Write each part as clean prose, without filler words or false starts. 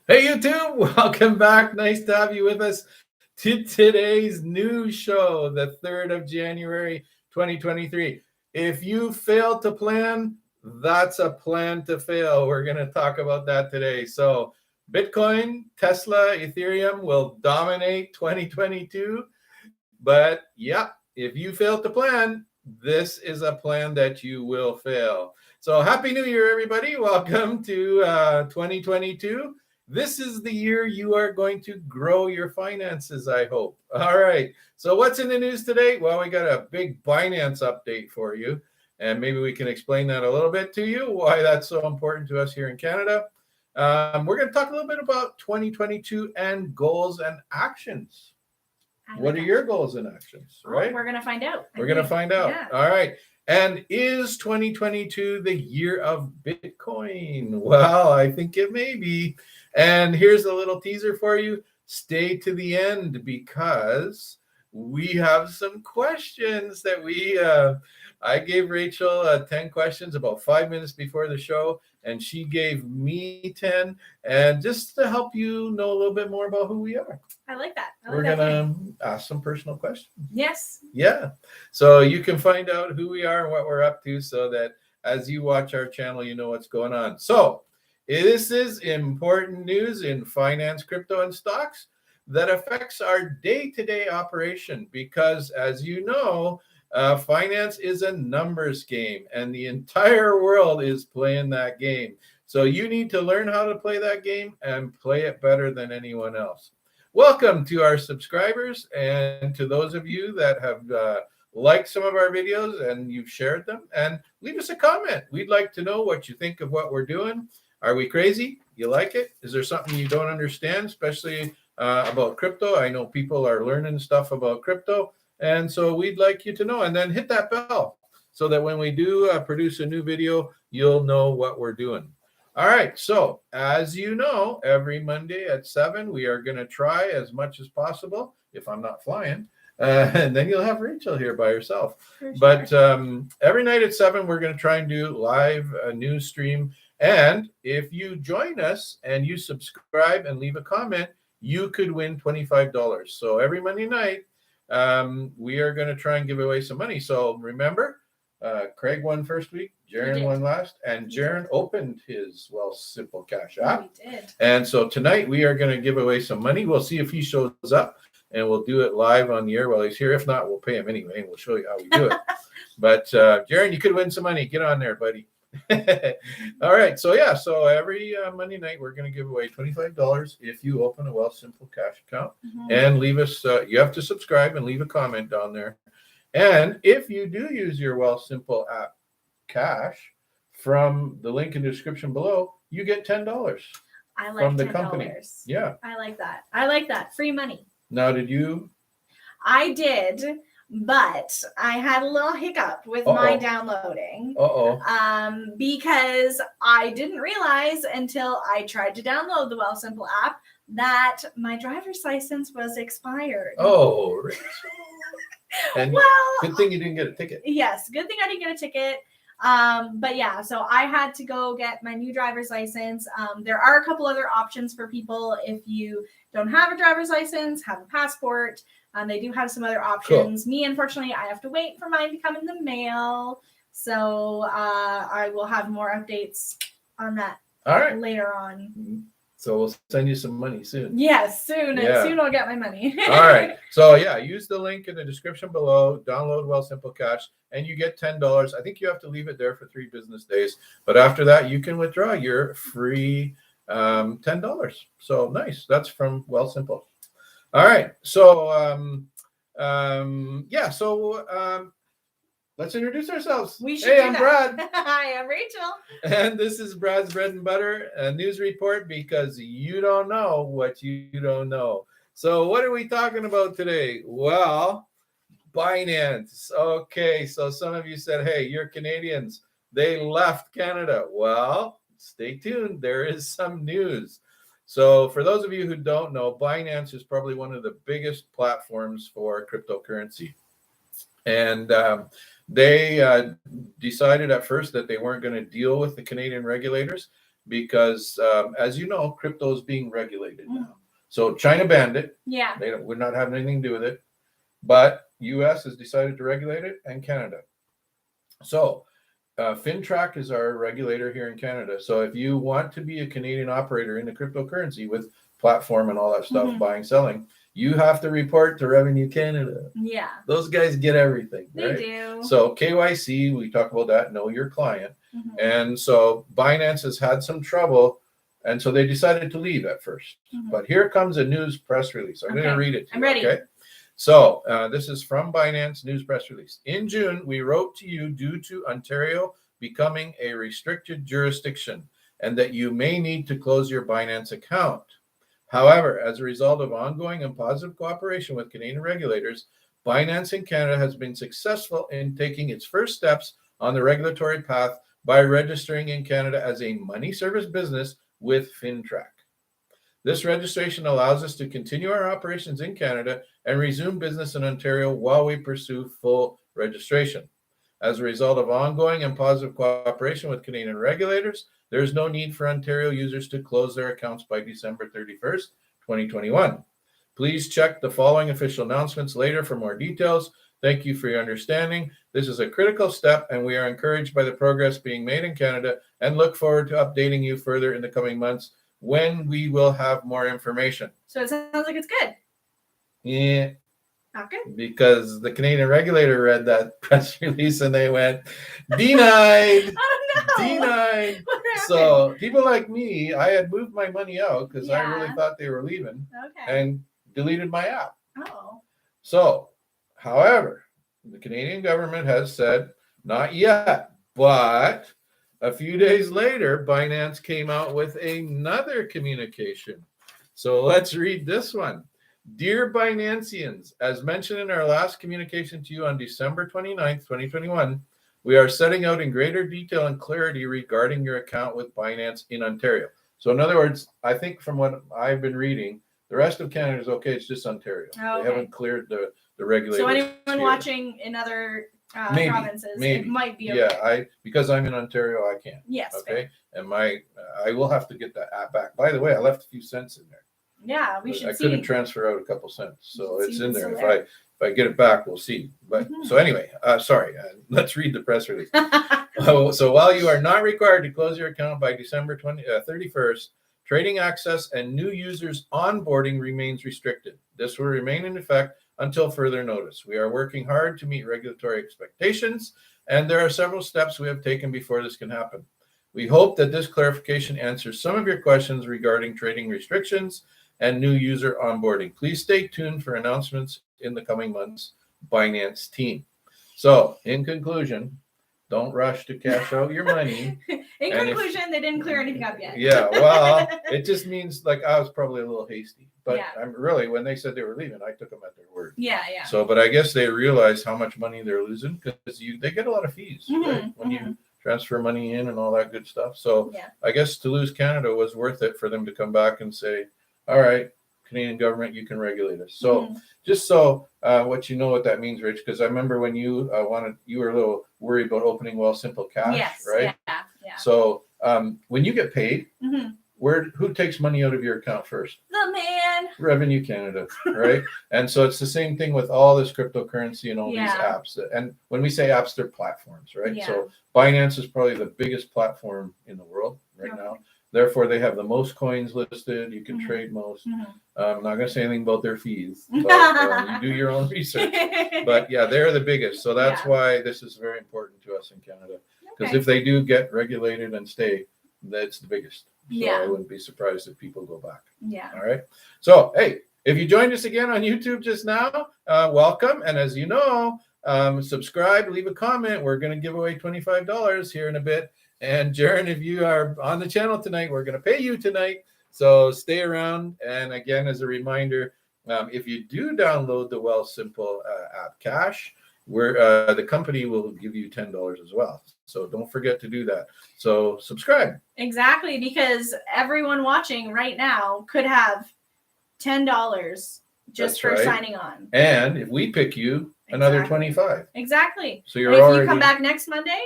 Hey YouTube, welcome back. Nice to have you with us to today's news show, the 3rd of January, 2023. If you fail to plan, that's a plan to fail. We're going to talk about that today. So, Bitcoin, Tesla, Ethereum will dominate 2022. But yeah, if you fail to plan, this is a plan that you will fail. So, Happy New Year, everybody. Welcome to 2022. This is the year you are going to grow your finances, I hope. All right. So, what's in the news today? Well, we got a big Binance update for you. And maybe we can explain that a little bit to you, why that's so important to us here in Canada. We're going to talk a little bit about 2022 and goals and actions. What are your goals and actions, right? We're going to find out. We're going to find out. Yeah. All right. And is 2022 the year of Bitcoin? Well, I think it may be. And here's a little teaser for you. Stay to the end because we have some questions that I gave Rachel 10 questions about 5 minutes before the show, and she gave me 10, and just to help you know a little bit more about who we are. I like that. We're going to ask some personal questions. Yes. Yeah. So you can find out who we are and what we're up to so that as you watch our channel, you know what's going on. So this is important news in finance, crypto, and stocks that affects our day-to-day operation because, as you know, finance is a numbers game, and the entire world is playing that game. So you need to learn how to play that game and play it better than anyone else. Welcome to our subscribers and to those of you that have liked some of our videos and you've shared them. And leave us a comment. We'd like to know what you think of what we're doing. Are we crazy? You like it? Is there something you don't understand, especially about crypto? I know people are learning stuff about crypto. And so we'd like you to know. And then hit that bell so that when we do produce a new video, you'll know what we're doing. All right. So as you know, every Monday at 7, we are going to try as much as possible, if I'm not flying. And then you'll have Rachel here by herself. Sure. But every night at 7, we're going to try and do live news stream. And if you join us and you subscribe and leave a comment, you could win $25. So every Monday night, we are going to try and give away some money. So remember, Craig won first week, Jaron won last, and Jaron opened his Simple Cash app. We did. And so tonight we are going to give away some money. We'll see if he shows up, and we'll do it live on the air while he's here. If not, we'll pay him anyway, and we'll show you how we do it. But Jaron, you could win some money. Get on there, buddy. All right. So yeah. So every Monday night we're going to give away $25 if you open a Simple Cash account and leave us. You have to subscribe and leave a comment down there. And if you do use your Simple app Cash from the link in the description below, you get $10. I like from the $10. company. Yeah. I like that. I like that. Free money. Now, did you? I did. But I had a little hiccup with my downloading. Because I didn't realize until I tried to download the Simple app that my driver's license was expired. Oh, Rachel. And good thing you didn't get a ticket. Yes, good thing I didn't get a ticket. But yeah, so I had to go get my new driver's license. There are a couple other options for people if you don't have a driver's license, have a passport. They do have some other options. Cool. Me, unfortunately, I have to wait for mine to come in the mail. So I will have more updates on that later on. So we'll send you some money soon. Yes, soon. Yeah. Soon I'll get my money. All right. So yeah, use the link in the description below. Download Simple Cash, and you get $10. I think you have to leave it there for 3 business days. But after that, you can withdraw your free $10. So nice. That's from Simple. All right. So let's introduce ourselves. We should. I'm Brad. Hi, I'm Rachel. And this is Brad's Bread and Butter, a news report because you don't know what you don't know. So what are we talking about today? Well, Binance. Okay, so some of you said, hey, you're Canadians. They left Canada. Well, stay tuned. There is some news. So for those of you who don't know, Binance is probably one of the biggest platforms for cryptocurrency. And they decided at first that they weren't going to deal with the Canadian regulators. because, as you know, crypto is being regulated now. So China banned it. Yeah. We're not having anything to do with it. But U.S. has decided to regulate it, and Canada. So FinTrack is our regulator here in Canada. So if you want to be a Canadian operator in the cryptocurrency with platform and all that stuff, buying, selling, you have to report to Revenue Canada. Yeah. Those guys get everything. They right? do. So KYC, we talk about that, know your client. And so Binance has had some trouble, and so they decided to leave at first. But here comes a news press release. I'm going to read it to you. I'm ready. Okay? So this is from Binance news press release. In June, we wrote to you due to Ontario becoming a restricted jurisdiction and that you may need to close your Binance account. However, as a result of ongoing and positive cooperation with Canadian regulators, Binance in Canada has been successful in taking its first steps on the regulatory path by registering in Canada as a money service business with FinTrack. This registration allows us to continue our operations in Canada and resume business in Ontario while we pursue full registration. As a result of ongoing and positive cooperation with Canadian regulators, there is no need for Ontario users to close their accounts by December 31st, 2021. Please check the following official announcements later for more details. Thank you for your understanding. This is a critical step, and we are encouraged by the progress being made in Canada and look forward to updating you further in the coming months when we will have more information. So it sounds like it's good. Yeah. Not good? Because the Canadian regulator read that press release and they went, denied. Oh, no. Denied. So people like me, I had moved my money out because I really thought they were leaving and deleted my app. Oh. So, however, the Canadian government has said, not yet, but a few days later, Binance came out with another communication. So let's read this one. Dear Binanceans, as mentioned in our last communication to you on December 29th, 2021, we are setting out in greater detail and clarity regarding your account with Binance in Ontario. So in other words, I think from what I've been reading, the rest of Canada is okay. It's just Ontario. They haven't cleared the regulators. So anyone watching in other provinces, it might be okay. Yeah, because I'm in Ontario, I can. Yes. Okay. Fair. And I will have to get that app back. By the way, I left a few cents in there. Yeah, we should see. I couldn't transfer out a couple cents, so it's in there. If I get it back, we'll see. But so anyway, sorry. Let's read the press release. So while you are not required to close your account by December 31st, trading access and new users onboarding remains restricted. This will remain in effect until further notice. We are working hard to meet regulatory expectations, and there are several steps we have taken before this can happen. We hope that this clarification answers some of your questions regarding trading restrictions and new user onboarding. Please stay tuned for announcements in the coming months. Binance team. So, in conclusion, don't rush to cash out your money. In conclusion, they didn't clear anything up yet. Yeah, well, it just means like I was probably a little hasty. But I'm really, when they said they were leaving, I took them at their word. Yeah. So, but I guess they realize how much money they're losing because they get a lot of fees, right? When you transfer money in and all that good stuff. So I guess to lose Canada was worth it for them to come back and say, all right, Canadian government, you can regulate us. So just so what you know what that means, Rich, because I remember when you were a little worried about opening Simple Cash, right? Yeah. So when you get paid, who takes money out of your account first? The man. Revenue Canada, right? And so it's the same thing with all this cryptocurrency and all these apps. And when we say apps, they're platforms, right? Yeah. So Binance is probably the biggest platform in the world right now. Therefore, they have the most coins listed. You can trade most. I'm not going to say anything about their fees, but you do your own research. But yeah, they're the biggest. So that's why this is very important to us in Canada. Because if they do get regulated and stay, that's the biggest. So I wouldn't be surprised if people go back. Yeah. All right. So, hey, if you joined us again on YouTube just now, welcome. And as you know, subscribe, leave a comment. We're going to give away $25 here in a bit. And Jaron, if you are on the channel tonight, we're going to pay you tonight. So stay around. And again, as a reminder, if you do download the Wealthsimple app Cash, the company will give you $10 as well. So don't forget to do that. So subscribe. Exactly, because everyone watching right now could have $10 just for signing on. And if we pick you, another 25. Exactly. So if you come back next Monday,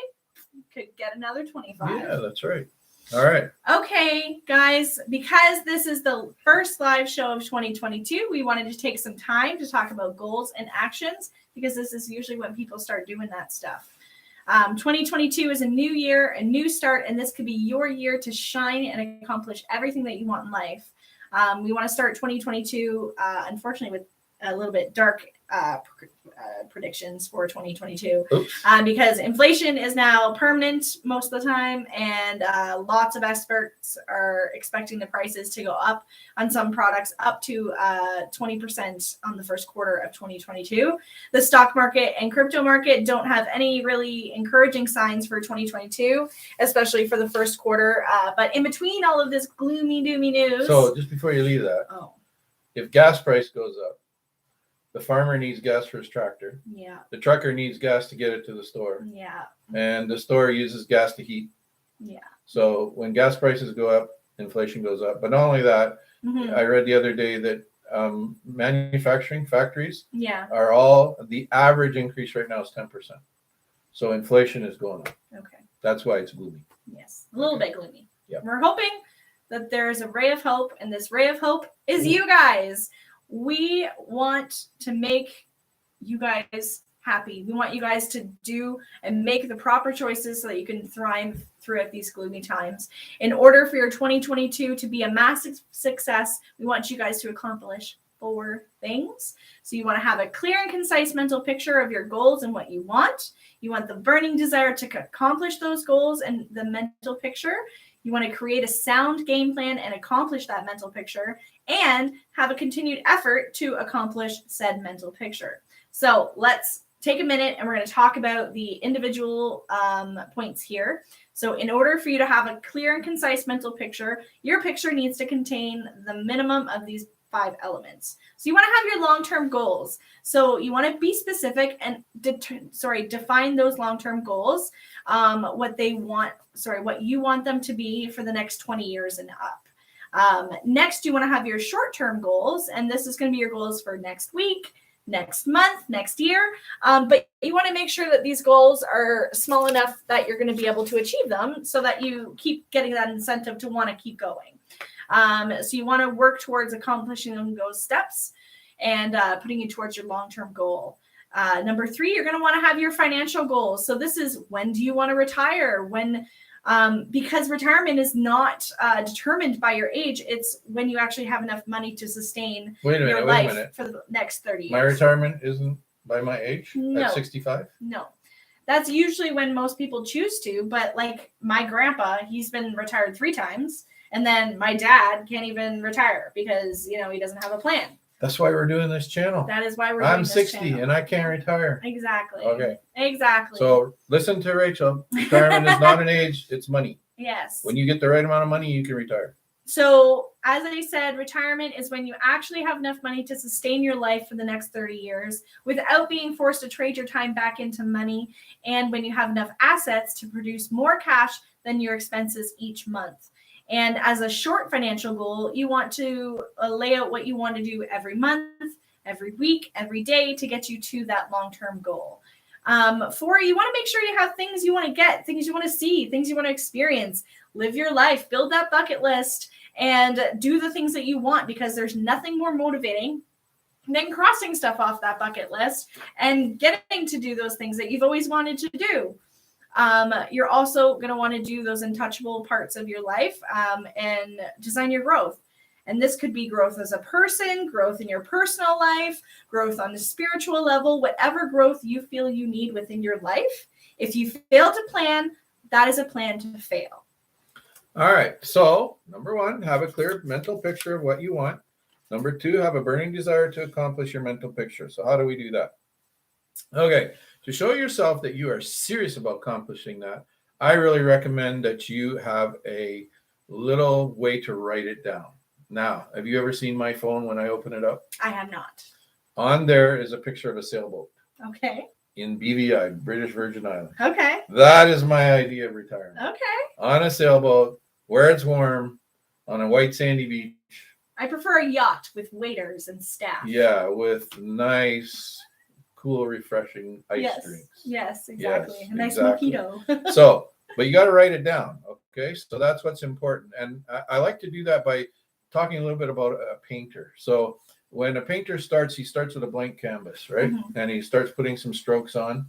you could get another 25. Yeah, that's right. All right. Okay, guys, because this is the first live show of 2022, we wanted to take some time to talk about goals and actions because this is usually when people start doing that stuff. 2022 is a new year, a new start, and this could be your year to shine and accomplish everything that you want in life. We want to start 2022, unfortunately, with a little bit dark predictions for 2022 because inflation is now permanent most of the time, and lots of experts are expecting the prices to go up on some products up to 20% on the first quarter of 2022. The stock market and crypto market don't have any really encouraging signs for 2022, especially for the first quarter. But in between all of this gloomy, doomy news. So just before you leave that, if gas price goes up, the farmer needs gas for his tractor. Yeah. The trucker needs gas to get it to the store. Yeah. And the store uses gas to heat. Yeah. So when gas prices go up, inflation goes up. But not only that, I read the other day that manufacturing factories are all, the average increase right now is 10%. So inflation is going up. Okay. That's why it's gloomy. Yes. A little bit gloomy. Yep. We're hoping that there's a ray of hope, and this ray of hope is you guys. We want to make you guys happy. We want you guys to do and make the proper choices so that you can thrive throughout these gloomy times. In order for your 2022 to be a massive success, we want you guys to accomplish 4 things. So you want to have a clear and concise mental picture of your goals and what you want. You want the burning desire to accomplish those goals and the mental picture. You want to create a sound game plan and accomplish that mental picture, and have a continued effort to accomplish said mental picture. So let's take a minute and we're going to talk about the individual points here. So in order for you to have a clear and concise mental picture, your picture needs to contain the minimum of these 5 elements. So you want to have your long-term goals. So you want to be specific and define those long-term goals, what you want them to be for the next 20 years and up. Next, you want to have your short-term goals, and this is going to be your goals for next week, next month, next year. But you want to make sure that these goals are small enough that you're going to be able to achieve them so that you keep getting that incentive to want to keep going. So you want to work towards accomplishing those steps and putting you towards your long-term goal. Number 3, you're going to want to have your financial goals. So this is, when do you want to retire? Because retirement is not determined by your age. It's when you actually have enough money to sustain your life for the next 30 years. My retirement isn't by my age? No. At 65? No. That's usually when most people choose to. But like my grandpa, he's been retired 3 times. And then my dad can't even retire because, he doesn't have a plan. That's why we're doing this channel. That is why we're doing this 60 channel. and I can't retire. Exactly. Okay. Exactly. So listen to Rachel. Retirement is not an age, it's money. Yes. When you get the right amount of money, you can retire. So as I said, retirement is when you actually have enough money to sustain your life for the next 30 years without being forced to trade your time back into money, and when you have enough assets to produce more cash than your expenses each month. And as a short financial goal, you want to lay out what you want to do every month, every week, every day to get you to that long-term goal. 4, you want to make sure you have things you want to get, things you want to see, things you want to experience. Live your life, build that bucket list, and do the things that you want, because there's nothing more motivating than crossing stuff off that bucket list and getting to do those things that you've always wanted to do. You're also going to want to do those untouchable parts of your life and design your growth. And this could be growth as a person, growth in your personal life, growth on the spiritual level, whatever growth you feel you need within your life. If you fail to plan, that is a plan to fail. All right. So number 1, have a clear mental picture of what you want. Number 2, have a burning desire to accomplish your mental picture. So how do we do that? Okay. To show yourself that you are serious about accomplishing that, I really recommend that you have a little way to write it down. Now, have you ever seen my phone when I open it up? I have not. On there is a picture of a sailboat. Okay. In BVI, British Virgin Islands. Okay. That is my idea of retirement. Okay. On a sailboat, where it's warm, on a white sandy beach. I prefer a yacht with waiters and staff. Yeah, with nice, cool, refreshing ice drinks. Yes, exactly. Yes, a nice exactly. mojito. So But you got to write it down. Okay. So that's what's important. And I like to do that by talking a little bit about a painter. So when a painter starts, he starts with a blank canvas, right? And he starts putting some strokes on.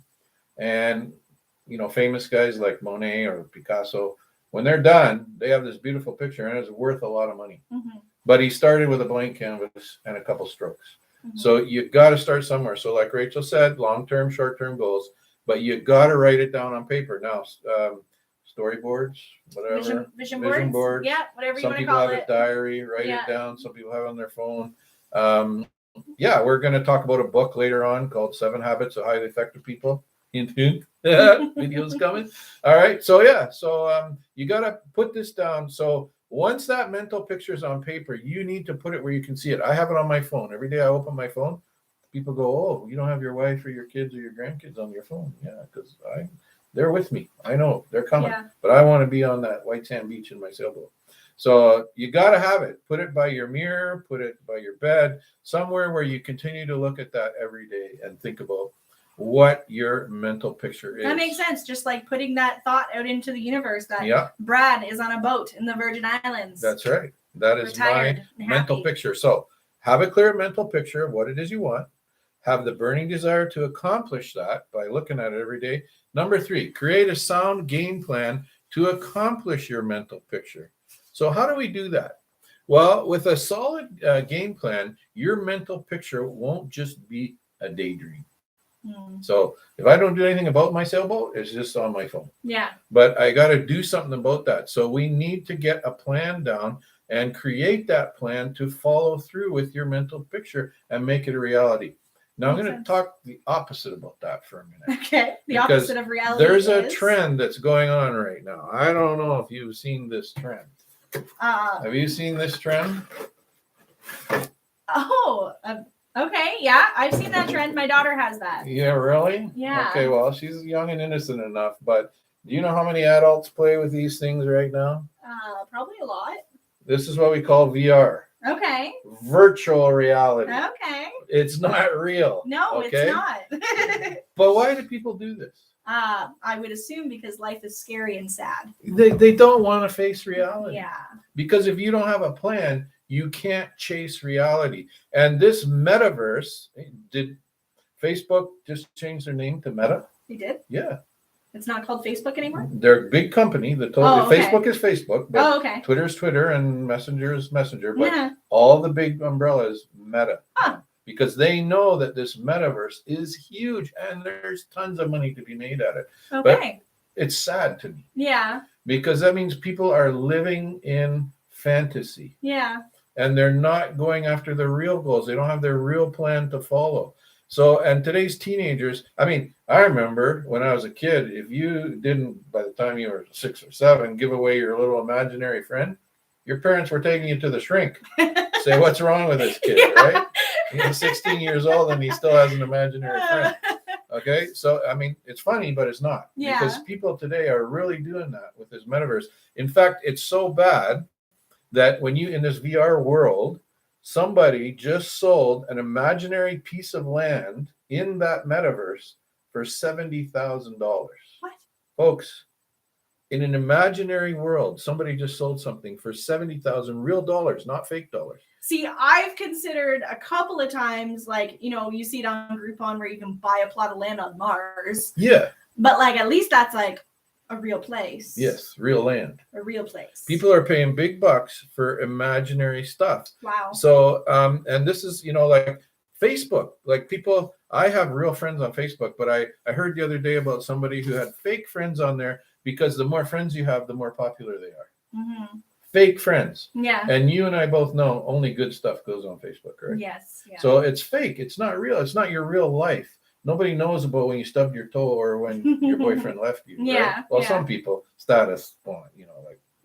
And, famous guys like Monet or Picasso, when they're done, they have this beautiful picture and it's worth a lot of money. But he started with a blank canvas and a couple strokes. So you got to start somewhere. So like Rachel said, long-term, short-term goals, but you got to write it down on paper. Now, storyboards, whatever. Vision boards. Yeah, whatever you Some want to people call have it. a diary, write it down. Some people have it on their phone. We're going to talk about a book later on called 7 Habits of Highly Effective People. Videos coming. All right. So you got to put this down. So once that mental picture is on paper, you need to put it where you can see it. I have it on my phone. Every day I open my phone. People go, "Oh, you don't have your wife or your kids or your grandkids on your phone?" Yeah, because they're with me. I know they're coming, but I want to be on that white sand beach in my sailboat. So you got to have it. Put it by your mirror. Put it by your bed. Somewhere where you continue to look at that every day and think about what your mental picture is. That makes sense. Just like putting that thought out into the universe that Brad is on a boat in the Virgin Islands. That's right. That is my mental picture. So have a clear mental picture of what it is you want. Have the burning desire to accomplish that by looking at it every day. Number 3, create a sound game plan to accomplish your mental picture. So how do we do that? Well, with a solid game plan, your mental picture won't just be a daydream. So if I don't do anything about my sailboat, it's just on my phone. Yeah. But I got to do something about that. So we need to get a plan down and create that plan to follow through with your mental picture and make it a reality. Now I'm going to talk the opposite about that for a minute. Okay. The opposite of reality. There's a trend that's going on right now. I don't know if you've seen this trend. Have you seen this trend? Okay, yeah, I've seen that trend. My daughter has that. Yeah, really? Yeah. Okay, well, she's young and innocent enough, but do you know how many adults play with these things right now? Probably a lot. This is what we call VR. Okay. Virtual reality. Okay. It's not real. No, okay? It's not. But why do people do this? I would assume because life is scary and sad. They don't want to face reality. Yeah. Because if you don't have a plan, you can't chase reality. And this metaverse, did Facebook just change their name to Meta? They did? Yeah. It's not called Facebook anymore? They're a big company. Facebook is Facebook, but Twitter is Twitter and Messenger is Messenger. But all the big umbrellas, Meta. Huh. Because they know that this metaverse is huge and there's tons of money to be made at it. Okay. But it's sad to me. Yeah. Because that means people are living in fantasy. Yeah. And they're not going after their real goals. They don't have their real plan to follow. So, and today's teenagers, I remember when I was a kid, if you didn't, by the time you were 6 or 7, give away your little imaginary friend, your parents were taking you to the shrink. Say, what's wrong with this kid, right? He's 16 years old and he still has an imaginary friend. Okay, so it's funny, but it's not. Yeah. Because people today are really doing that with this metaverse. In fact, it's so bad that when you in this VR world, somebody just sold an imaginary piece of land in that metaverse for $70,000. What? Folks, in an imaginary world, somebody just sold something for $70,000 real dollars, not fake dollars. See, I've considered a couple of times, you see it on Groupon where you can buy a plot of land on Mars. Yeah. But at least that's a real place. Yes, real land. A real place. People are paying big bucks for imaginary stuff. Wow. So, and this is, like Facebook, people, I have real friends on Facebook, but I heard the other day about somebody who had fake friends on there because the more friends you have, the more popular they are. Mm-hmm. Fake friends. Yeah. And you and I both know only good stuff goes on Facebook, right? Yes. Yeah. So it's fake. It's not real. It's not your real life. Nobody knows about when you stubbed your toe or when your boyfriend left you. Yeah. Right? Well, some people, status,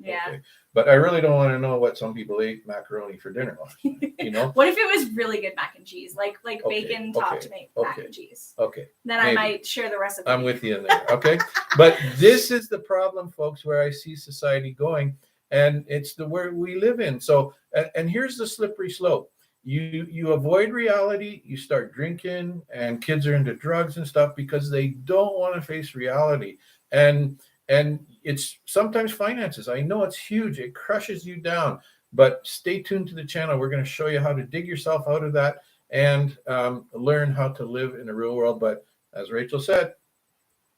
yeah. Okay. But I really don't want to know what some people ate macaroni for dinner last night, What if it was really good mac and cheese? Like bacon topped mac and cheese. Okay. Then I might share the recipe. I'm with you in there. Okay. But this is the problem, folks, where I see society going, and it's the where we live in. So, and here's the slippery slope. You avoid reality, you start drinking, and kids are into drugs and stuff because they don't want to face reality. And And it's sometimes finances. I know it's huge. It crushes you down. But stay tuned to the channel. We're going to show you how to dig yourself out of that and learn how to live in the real world. But as Rachel said,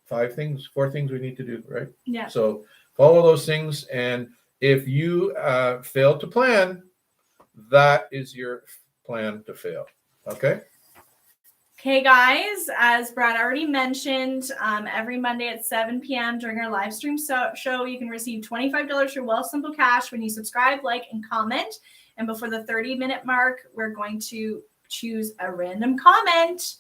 4 things we need to do, right? Yeah. So follow those things. And if you fail to plan, that is your plan to fail. Okay? Okay, guys, as Brad already mentioned, every Monday at 7 p.m. during our live stream show, you can receive $25 for Wealthsimple Cash when you subscribe, like, and comment. And before the 30-minute mark, we're going to choose a random comment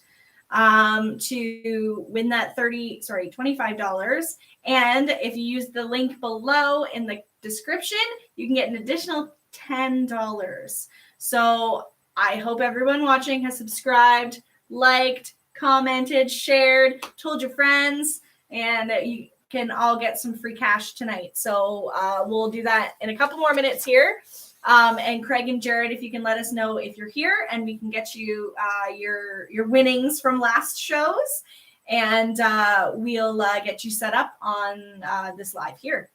to win that $25. And if you use the link below in the description, you can get an additional $10. So I hope everyone watching has subscribed, liked, commented, shared, told your friends, and you can all get some free cash tonight. So we'll do that in a couple more minutes here. And Craig and Jared, if you can let us know if you're here, and we can get you your winnings from last shows, and we'll get you set up on this live here.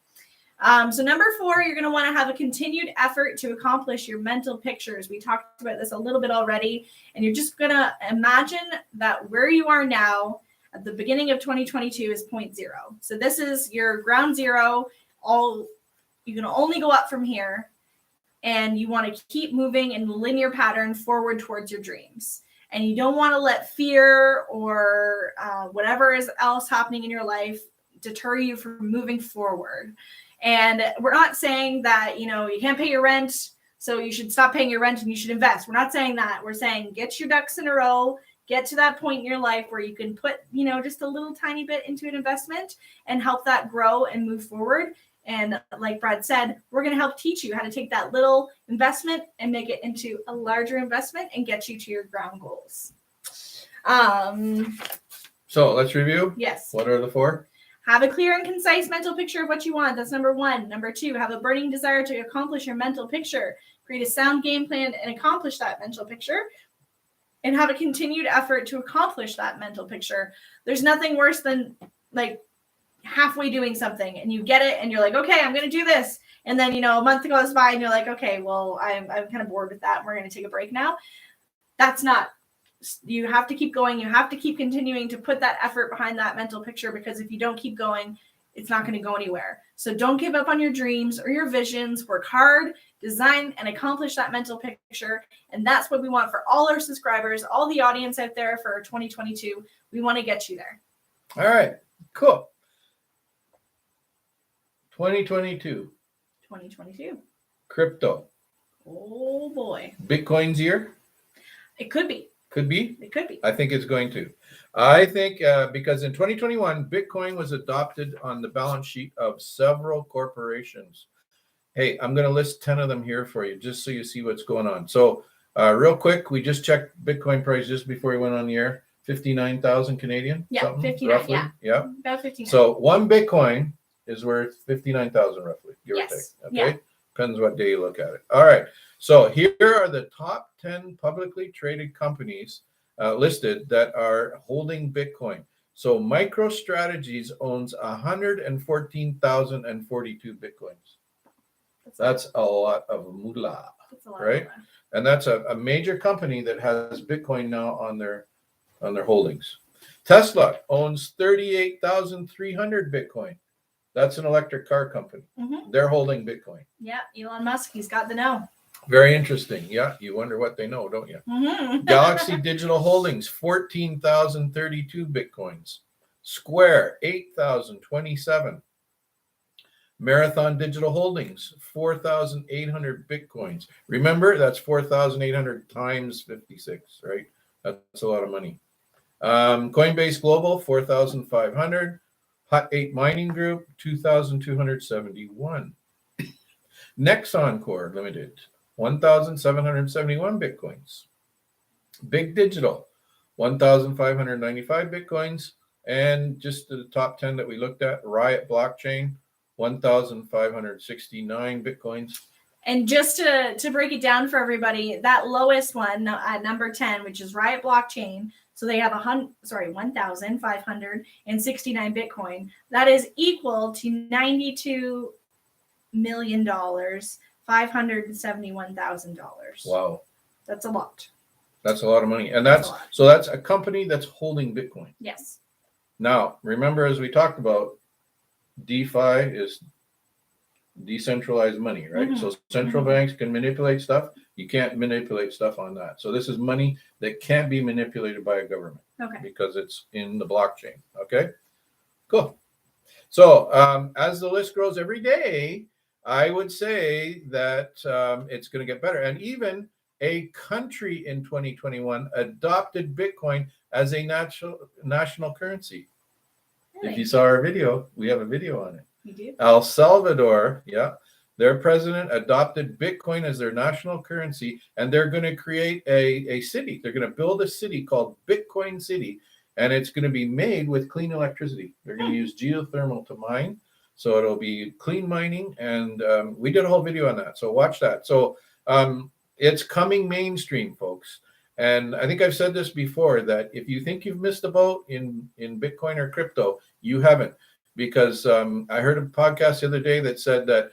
So number 4, you're going to want to have a continued effort to accomplish your mental pictures. We talked about this a little bit already, and you're just going to imagine that where you are now at the beginning of 2022 is point 0. So this is your ground zero. You can only go up from here, and you want to keep moving in a linear pattern forward towards your dreams. And you don't want to let fear or whatever is else happening in your life deter you from moving forward. And we're not saying that, you can't pay your rent, so you should stop paying your rent and you should invest. We're not saying that. We're saying get your ducks in a row, get to that point in your life where you can put, just a little tiny bit into an investment and help that grow and move forward. And like Brad said, we're going to help teach you how to take that little investment and make it into a larger investment and get you to your ground goals. So let's review. Yes. What are the 4? Have a clear and concise mental picture of what you want. That's number 1. Number 2, have a burning desire to accomplish your mental picture. Create a sound game plan and accomplish that mental picture. And have a continued effort to accomplish that mental picture. There's nothing worse than halfway doing something and you get it and you're like, okay, I'm going to do this. And then, a month goes by and you're like, okay, well, I'm kind of bored with that. We're going to take a break now. That's not. You have to keep going. You have to keep continuing to put that effort behind that mental picture, because if you don't keep going, it's not going to go anywhere. So don't give up on your dreams or your visions. Work hard, design, and accomplish that mental picture. And that's what we want for all our subscribers, all the audience out there for 2022. We want to get you there. All right, cool. 2022. Crypto. Oh, boy. Bitcoin's year? It could be. Could be? It could be. I think it's going to. I think because in 2021, Bitcoin was adopted on the balance sheet of several corporations. Hey, I'm going to list 10 of them here for you, just so you see what's going on. So real quick, we just checked Bitcoin price just before we went on the air. 59,000 Canadian? Yeah, 59, roughly. Yeah. About 59. So 1 Bitcoin is worth 59,000 roughly, give or take. Okay? Yeah. Depends what day you look at it. All right. So here are the top 10 publicly traded companies listed that are holding Bitcoin. So MicroStrategies owns 114,042 Bitcoins. That's a lot of moolah, right? And that's a major company that has Bitcoin now on their holdings. Tesla owns 38,300 Bitcoin. That's an electric car company. Mm-hmm. They're holding Bitcoin. Yeah, Elon Musk, he's got the know. Very interesting. Yeah, you wonder what they know, don't you? Mm-hmm. Galaxy Digital Holdings, 14,032 Bitcoins. Square, 8,027. Marathon Digital Holdings, 4,800 Bitcoins. Remember, that's 4,800 times 56, right? That's a lot of money. Coinbase Global, 4,500. Hut 8 Mining Group, 2,271. Nexon Core Limited, 1,771 Bitcoins. Big Digital, 1,595 Bitcoins. And just the top 10 that we looked at, Riot Blockchain, 1,569 Bitcoins. And just to break it down for everybody, that lowest one at number 10, which is Riot Blockchain, So they have 1,569 Bitcoin. That is equal to $92,571,000. Wow. That's a lot. That's a lot of money. And That's that's a company that's holding Bitcoin. Yes. Now, remember, as we talked about, DeFi is decentralized money, right? So central banks can manipulate stuff. You can't manipulate stuff on that. So this is money that can't be manipulated by a government because it's in the blockchain. Okay, cool. So as the list grows every day, I would say that it's going to get better. And even a country in 2021 adopted Bitcoin as a national currency. Really? If you saw our video, we have a video on it. You do? El Salvador, their president adopted Bitcoin as their national currency, and they're going to create a city. They're going to build a city called Bitcoin City, and it's going to be made with clean electricity. They're going to use geothermal to mine, so it'll be clean mining, and we did a whole video on that, so watch that. So it's coming mainstream, folks. And I think I've said this before, that if you think you've missed a boat in Bitcoin or crypto, you haven't. Because I heard a podcast the other day that said that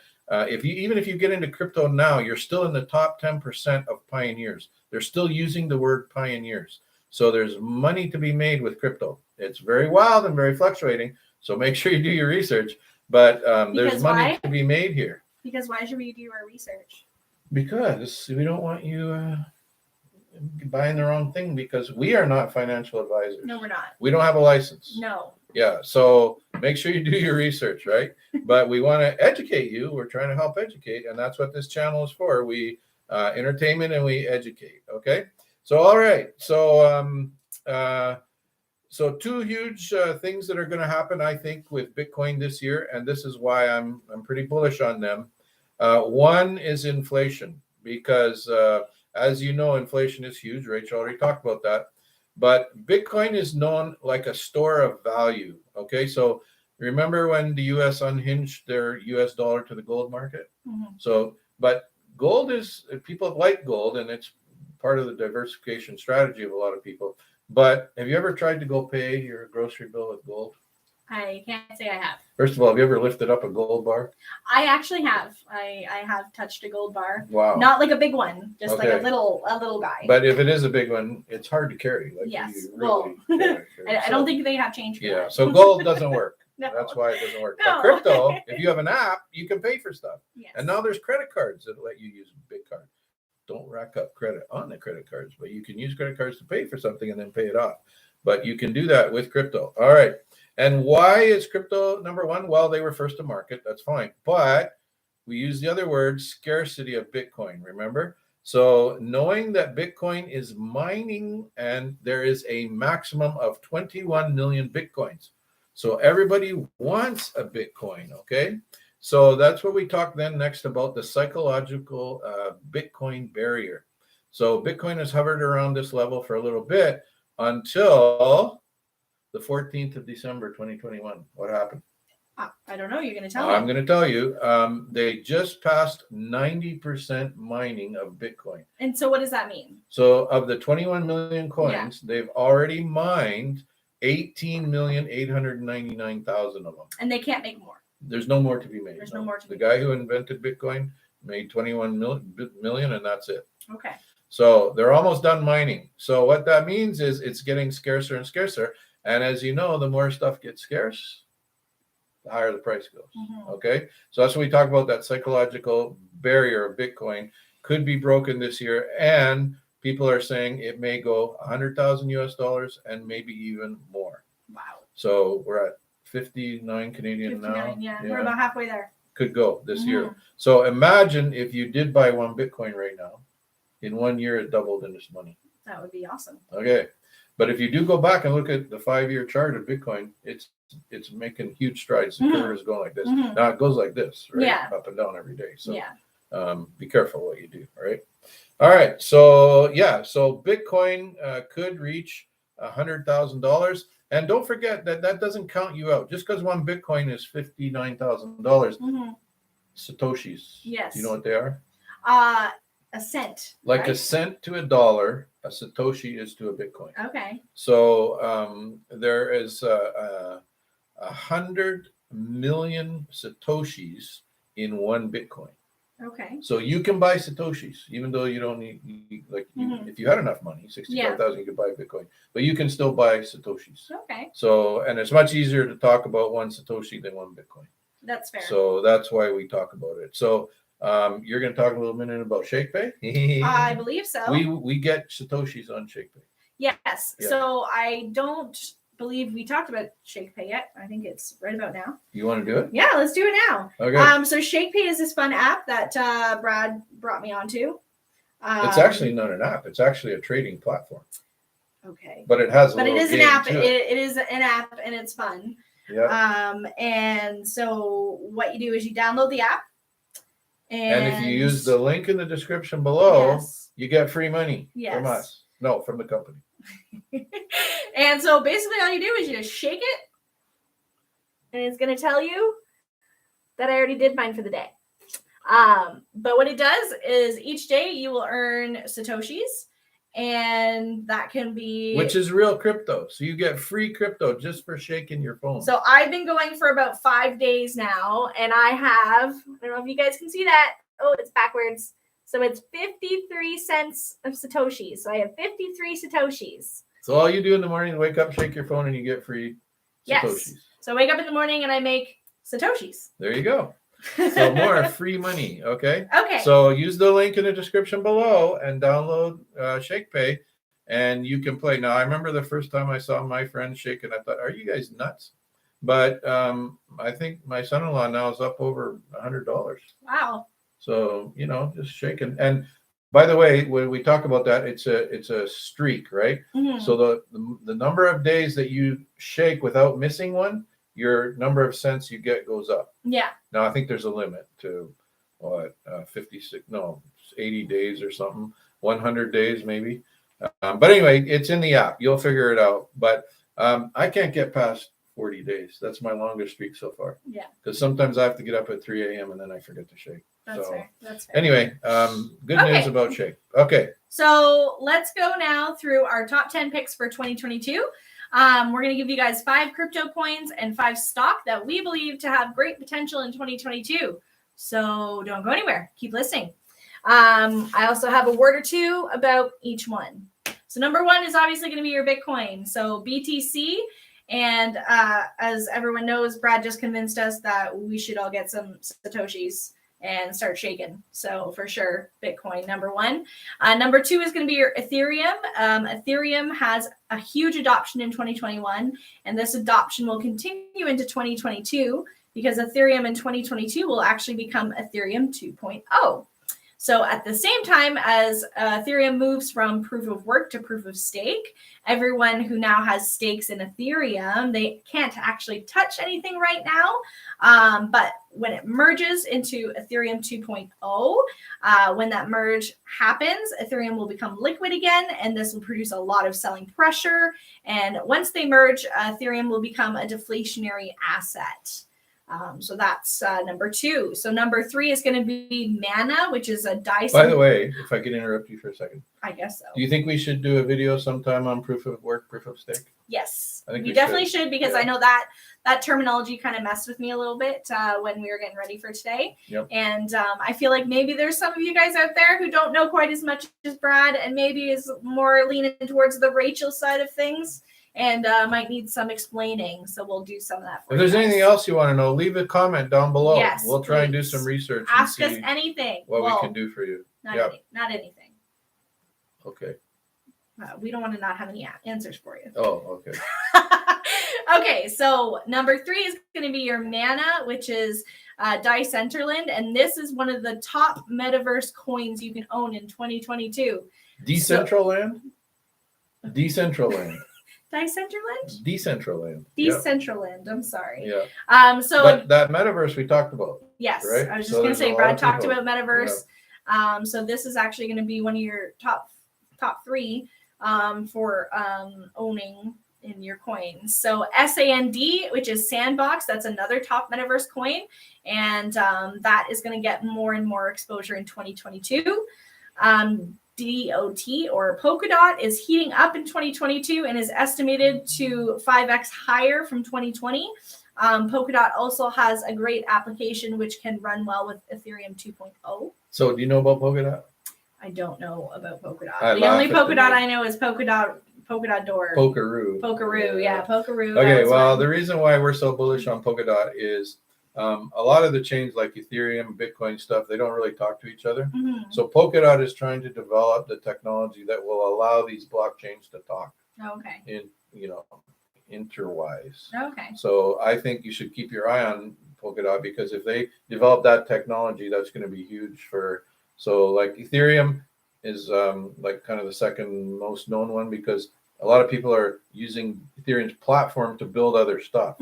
even if you get into crypto now, you're still in the top 10% of pioneers. They're still using the word pioneers. So there's money to be made with crypto. It's very wild and very fluctuating. So make sure you do your research. But there's money to be made here. Because why should we do our research? Because we don't want you buying the wrong thing, because we are not financial advisors. No, we're not. We don't have a license. No. Yeah, so make sure you do your research, right? But we want to educate you. We're trying to help educate, and that's what this channel is for. We entertainment and we educate. Okay, so all right, so so two huge things that are going to happen, I think, with Bitcoin this year, and this is why I'm pretty bullish on them. One is inflation, because as you know, inflation is huge. Rachel already talked about that. But Bitcoin is known like a store of value. Okay, so remember when the U.S. unhinged their U.S. dollar to the gold market? So, but gold is, people like gold, and it's part of the diversification strategy of a lot of people. But have you ever tried to go pay your grocery bill with gold? I can't say I have. First of all, have you ever lifted up a gold bar? I actually have. I have touched a gold bar. Wow. Not like a big one, just like a little guy. But if it is a big one, it's hard to carry. Like, yes. Really I don't think they have change for that. So gold doesn't work. No. That's why it doesn't work. No. But crypto, if you have an app, you can pay for stuff. Yes. And now there's credit cards that let you use a big card. Don't rack up credit on the credit cards, but you can use credit cards to pay for something and then pay it off. But you can do that with crypto. All right. And why is crypto number one? Well, they were first to market. That's fine. But we use the other word, scarcity of Bitcoin, remember? So knowing that Bitcoin is mining, and there is a maximum of 21 million Bitcoins. So everybody wants a Bitcoin, okay? So that's what we talk then next about, the psychological Bitcoin barrier. So Bitcoin has hovered around this level for a little bit until the 14th of December, 2021. What happened? I don't know. You're going to tell me. I'm going to tell you. They just passed 90% mining of Bitcoin. And so what does that mean? So of the 21 million coins, they've already mined 18,899,000 of them. And they can't make more. There's no more to be made. There's no more to be made. The guy who invented Bitcoin made 21 million, and that's it. Okay. So they're almost done mining. So what that means is it's getting scarcer and scarcer. And as you know, the more stuff gets scarce, the higher the price goes. Okay. So that's what we talk about, that psychological barrier of Bitcoin could be broken this year. And people are saying it may go 100,000 US dollars and maybe even more. Wow. So we're at 59 Canadian 59, now. Yeah, we're about halfway there. Could go this year. So imagine if you did buy one Bitcoin right now, in 1 year, it doubled in its money. That would be awesome. Okay. But if you do go back and look at the 5-year chart of Bitcoin, it's making huge strides. The curve is going like this. Now it goes like this, right? Yeah. Up and down every day. So be careful what you do, right? All right. So so Bitcoin could reach $100,000. And don't forget that doesn't count you out. Just because one Bitcoin is $59,000, Satoshis. Yes. Do you know what they are? A cent. Like right? a cent to a dollar, a Satoshi is to a Bitcoin. Okay. So there is 100 million Satoshis in one Bitcoin. Okay. So you can buy Satoshis, even though you don't need if you had enough money, 65,000, you could buy Bitcoin, but you can still buy Satoshis. Okay. So, and it's much easier to talk about one Satoshi than one Bitcoin. That's fair. So that's why we talk about it. So you're going to talk a little minute about ShakePay? I believe so. We get Satoshis on ShakePay. Yes. Yeah. So I don't believe we talked about ShakePay yet. I think it's right about now. You want to do it? Yeah, let's do it now. Okay. So ShakePay is this fun app that Brad brought me onto. It's actually not an app. It's actually a trading platform. Okay. But it has But it is an app. It is an app and it's fun. Yeah. And so what you do is you download the app. And if you use the link in the description below, you get free money from us. No, from the company. And so basically all you do is you just shake it. And it's going to tell you that I already did mine for the day. But what it does is each day you will earn Satoshis. And that can be... Which is real crypto. So you get free crypto just for shaking your phone. So I've been going for about 5 days now. And I have... I don't know if you guys can see that. Oh, it's backwards. So it's 53 cents of Satoshis. So I have 53 Satoshis. So all you do in the morning is wake up, shake your phone, and you get free Satoshis. Yes. So I wake up in the morning and I make Satoshis. There you go. So more free money, okay? Okay. So use the link in the description below and download ShakePay, and you can play. Now, I remember the first time I saw my friend shake it, I thought, are you guys nuts? But I think my son-in-law now is up over $100. Wow. So, just shaking. And by the way, when we talk about that, it's a streak, right? Mm-hmm. So the number of days that you shake without missing one, your number of cents you get goes up. Yeah. Now, I think there's a limit to 80 days or something, 100 days maybe. But anyway, it's in the app. You'll figure it out. But I can't get past 40 days. That's my longest streak so far. Yeah. Because sometimes I have to get up at 3 a.m. and then I forget to shake. That's fair. That's fair. Anyway, good news about Shake. Okay. So let's go now through our top 10 picks for 2022. We're going to give you guys 5 crypto coins and 5 stock that we believe to have great potential in 2022. So don't go anywhere. Keep listening. I also have a word or two about each one. So number 1 is obviously going to be your Bitcoin. So BTC. And as everyone knows, Brad just convinced us that we should all get some Satoshis and start shaking. So for sure, Bitcoin, number 1. Number 2 is going to be your Ethereum. Ethereum has a huge adoption in 2021, and this adoption will continue into 2022 because Ethereum in 2022 will actually become Ethereum 2.0. So at the same time as Ethereum moves from proof of work to proof of stake, everyone who now has stakes in Ethereum, they can't actually touch anything right now. But when it merges into Ethereum 2.0, when that merge happens, Ethereum will become liquid again, and this will produce a lot of selling pressure. And once they merge, Ethereum will become a deflationary asset. So that's number 2. So number 3 is going to be Mana, which is a dice. By the way, if I could interrupt you for a second. I guess so. Do you think we should do a video sometime on proof of work, proof of stake? Yes. I think we definitely should because I know that terminology kind of messed with me a little bit when we were getting ready for today. Yep. And I feel like maybe there's some of you guys out there who don't know quite as much as Brad and maybe is more leaning towards the Rachel side of things. And might need some explaining, so we'll do some of that for you. If there's anything else you want to know, leave a comment down below. Yes, we'll try and do some research. Ask and us see anything. What we can do for you. Not anything. Okay. We don't want to not have any answers for you. Oh, okay. Okay, so number 3 is going to be your Mana, which is Decentraland, and this is one of the top metaverse coins you can own in 2022. Decentraland? Decentraland. Decentraland? Decentraland. Decentraland. I'm sorry. Yeah. So but that metaverse we talked about. Yes. Right? I was just going to say, Brad talked about metaverse. Yeah. So this is actually going to be one of your top 3 for owning in your coins. So SAND, which is Sandbox, that's another top metaverse coin, and that is going to get more and more exposure in 2022. DOT or Polkadot is heating up in 2022 and is estimated to 5x higher from 2020. Polkadot also has a great application which can run well with Ethereum 2.0. So do you know about Polkadot? I don't know about Polkadot. I The only laugh at the Polkadot name. I know is Polkadot Door. Pokeroo. Yeah, Pokeroo. Okay, that's well, one. the reason why we're so bullish on Polkadot is a lot of the chains like Ethereum, Bitcoin stuff, they don't really talk to each other. Mhm. So Polkadot is trying to develop the technology that will allow these blockchains to talk Okay. interwise. Okay. So I think you should keep your eye on Polkadot, because if they develop that technology, that's going to be huge for. So like Ethereum is like kind of the second most known one, because a lot of people are using Ethereum's platform to build other stuff.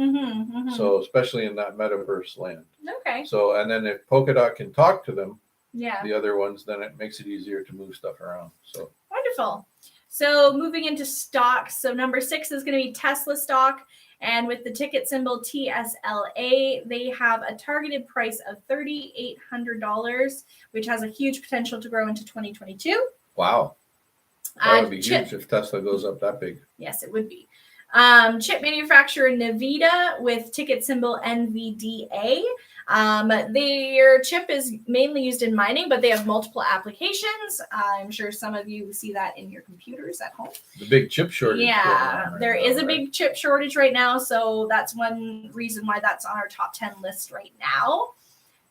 So especially in that metaverse land. Okay. So, and then if Polkadot can talk to them, Yeah. the other ones, then it makes it easier to move stuff around. So Wonderful. So moving into stocks. So number 6 is going to be Tesla stock. And with the ticket symbol TSLA, they have a targeted price of $3,800, which has a huge potential to grow into 2022. wow. That would be huge if Tesla goes up that big. Yes, it would be. Chip manufacturer Nvidia with ticket symbol NVDA. Their chip is mainly used in mining, but they have multiple applications. I'm sure some of you see that in your computers at home. The big chip shortage. Yeah, there is a big chip shortage right now, so that's one reason why that's on our top 10 list right now.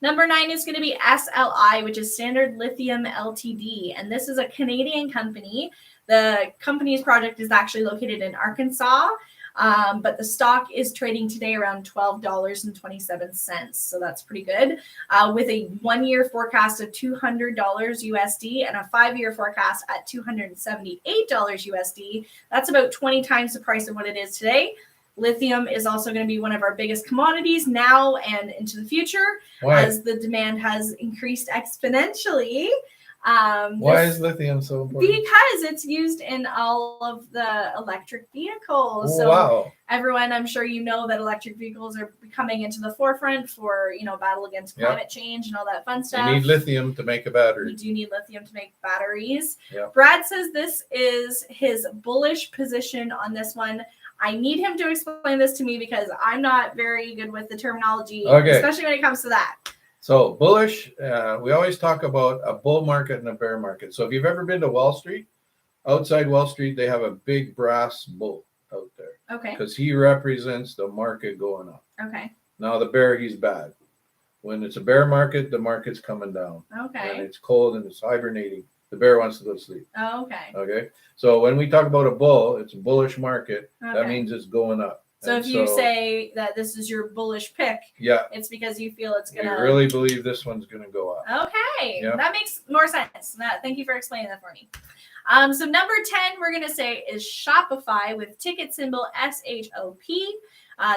Number 9 is going to be SLI, which is Standard Lithium Ltd. And this is a Canadian company. The company's project is actually located in Arkansas, but the stock is trading today around $12.27. So that's pretty good. With a 1-year forecast of $200 USD and a 5-year forecast at $278 USD. That's about 20 times the price of what it is today. Lithium is also going to be one of our biggest commodities now and into the future. Why? As the demand has increased exponentially. Why is lithium so important? Because it's used in all of the electric vehicles. Oh, so wow. everyone, I'm sure you know that electric vehicles are coming into the forefront for, battle against climate change and all that fun stuff. You need lithium to make a battery. You do need lithium to make batteries. Yep. Brad says this is his bullish position on this one. I need him to explain this to me because I'm not very good with the terminology, especially when it comes to that. So bullish, we always talk about a bull market and a bear market. So if you've ever been to Wall Street, outside Wall Street, they have a big brass bull out there. Okay. Because he represents the market going up. Okay. Now the bear, he's bad. When it's a bear market, the market's coming down. Okay. And it's cold and it's hibernating. The bear wants to go to sleep. Okay. Okay. So when we talk about a bull, it's a bullish market. Okay. That means it's going up. So if you say that this is your bullish pick, it's because you feel it's going to... I really believe this one's going to go up. Okay. Yep. That makes more sense. Thank you for explaining that for me. So number 10, we're going to say is Shopify with ticket symbol SHOP.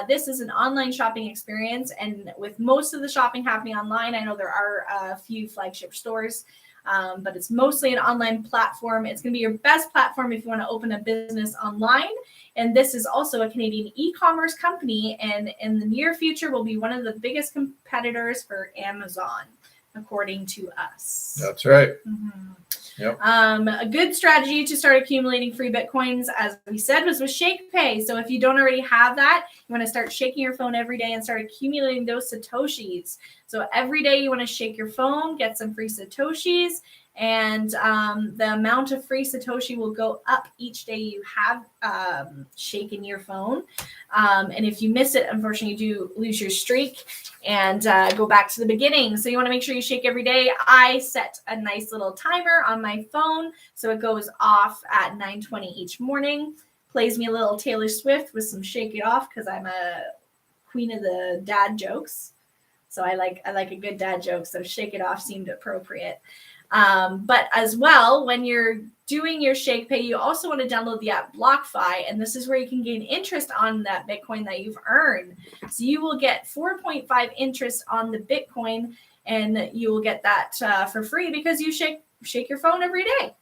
This is an online shopping experience. And with most of the shopping happening online, I know there are a few flagship stores, but it's mostly an online platform. It's going to be your best platform if you want to open a business online. And this is also a Canadian e-commerce company, and in the near future will be one of the biggest competitors for Amazon, according to us. That's right. Mm-hmm. Yep. A good strategy to start accumulating free Bitcoins, as we said, was with ShakePay. So if you don't already have that, you want to start shaking your phone every day and start accumulating those Satoshis. So every day you want to shake your phone, get some free Satoshis, and the amount of free Satoshi will go up each day you have shaken your phone. And if you miss it, unfortunately, you do lose your streak and go back to the beginning. So you want to make sure you shake every day. I set a nice little timer on my phone, so it goes off at 9:20 each morning. Plays me a little Taylor Swift with some Shake It Off because I'm a queen of the dad jokes. So I like a good dad joke, so Shake It Off seemed appropriate. But as well, when you're doing your ShakePay, you also want to download the app BlockFi, and this is where you can gain interest on that Bitcoin that you've earned. So you will get 4.5 interest on the Bitcoin, and you will get that for free because you shake your phone every day.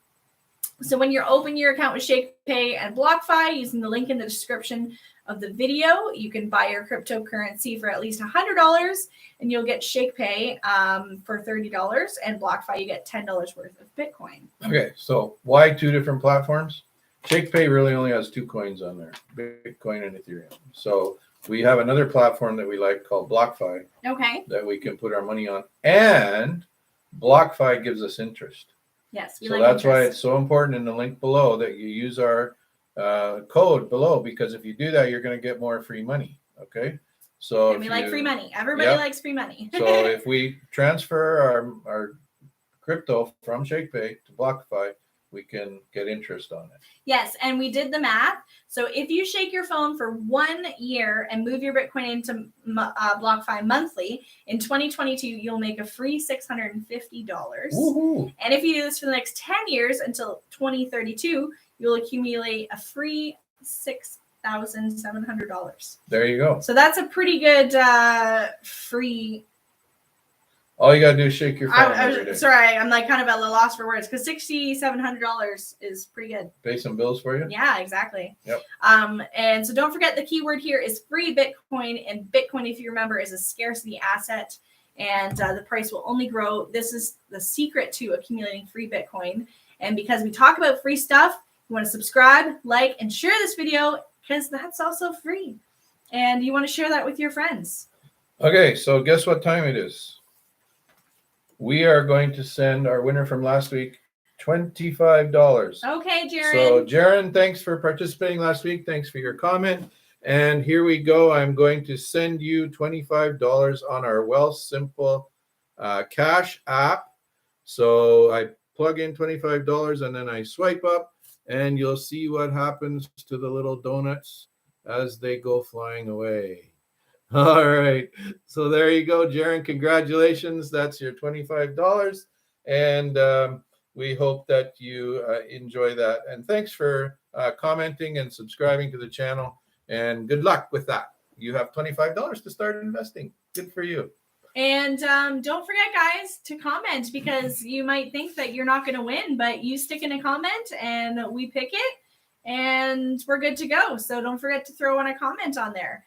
So when you're opening your account with ShakePay and BlockFi using the link in the description of the video, you can buy your cryptocurrency for at least $100 and you'll get ShakePay for $30 and BlockFi you get $10 worth of Bitcoin. Okay, so why two different platforms? ShakePay really only has two coins on there, Bitcoin and Ethereum. So we have another platform that we like called BlockFi that we can put our money on, and BlockFi gives us interest. Yes, so that's why it's so important in the link below that you use our code below, because if you do that, you're going to get more free money. Okay, so and we like free money. Everybody likes free money. So if we transfer our crypto from ShakePay to BlockFi, we can get interest on it. Yes, and we did the math. So if you shake your phone for 1 year and move your Bitcoin into BlockFi monthly, in 2022, you'll make a free $650. Woohoo. And if you do this for the next 10 years until 2032, you'll accumulate a free $6,700. There you go. So that's a pretty good free. All you gotta do is shake your phone every day. Sorry, I'm like kind of at a loss for words because $6,700 is pretty good. Pay some bills for you? Yeah, exactly. Yep. And so don't forget the keyword here is free Bitcoin, and Bitcoin, if you remember, is a scarcity asset, and the price will only grow. This is the secret to accumulating free Bitcoin. And because we talk about free stuff, you want to subscribe, like, and share this video because that's also free. And you want to share that with your friends. Okay, so guess what time it is? We are going to send our winner from last week $25. Okay, Jaron. So, Jaron, thanks for participating last week. Thanks for your comment. And here we go. I'm going to send you $25 on our Wealth Simple Cash app. So I plug in $25 and then I swipe up, and you'll see what happens to the little donuts as they go flying away. All right. So there you go, Jaron. Congratulations. That's your $25. And we hope that you enjoy that. And thanks for commenting and subscribing to the channel. And good luck with that. You have $25 to start investing. Good for you. And don't forget, guys, to comment, because you might think that you're not going to win, but you stick in a comment and we pick it and we're good to go. So don't forget to throw in a comment on there.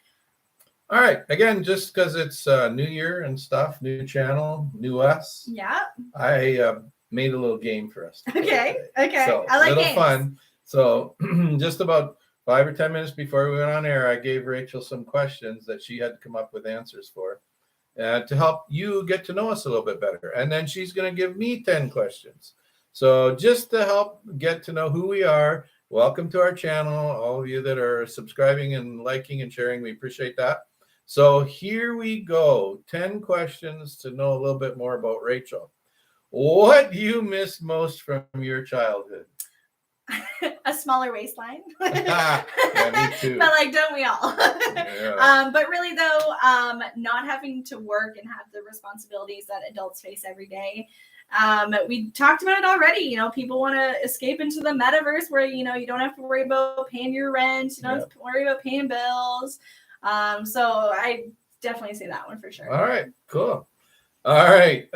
All right. Again, just because it's New Year and stuff, new channel, new us. Yeah. I made a little game for us. Okay. So, I like games. Fun. So just about 5 or 10 minutes before we went on air, I gave Rachel some questions that she had to come up with answers for to help you get to know us a little bit better. And then she's going to give me 10 questions. So just to help get to know who we are, welcome to our channel. All of you that are subscribing and liking and sharing, we appreciate that. So here we go. 10 questions to know a little bit more about Rachel. What do you miss most from your childhood? A smaller waistline. Yeah, me too. But like, don't we all? Yeah. But really though, not having to work and have the responsibilities that adults face every day. We talked about it already. You know, people want to escape into the metaverse where, you know, you don't have to worry about paying your rent. You don't have to worry about paying bills. So I definitely say that one for sure. All right, cool. All right.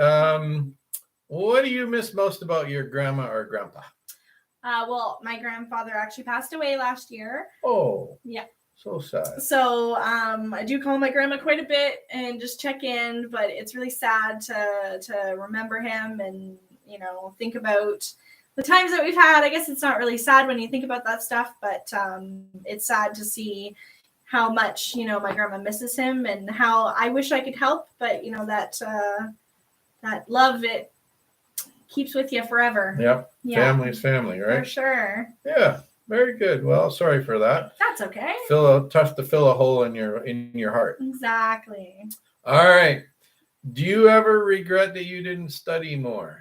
What do you miss most about your grandma or grandpa? Well, my grandfather actually passed away last year. Oh, yeah. So sad. So I do call my grandma quite a bit and just check in, but it's really sad to remember him and, you know, think about the times that we've had. I guess it's not really sad when you think about that stuff, but it's sad to see how much, you know, my grandma misses him and how I wish I could help, but, you know, that love, it keeps with you forever. Yep. Yeah. Family is family, right? For sure. Yeah. Very good. Well, sorry for that. That's okay. Tough to fill a hole in your heart. Exactly. All right. Do you ever regret that you didn't study more?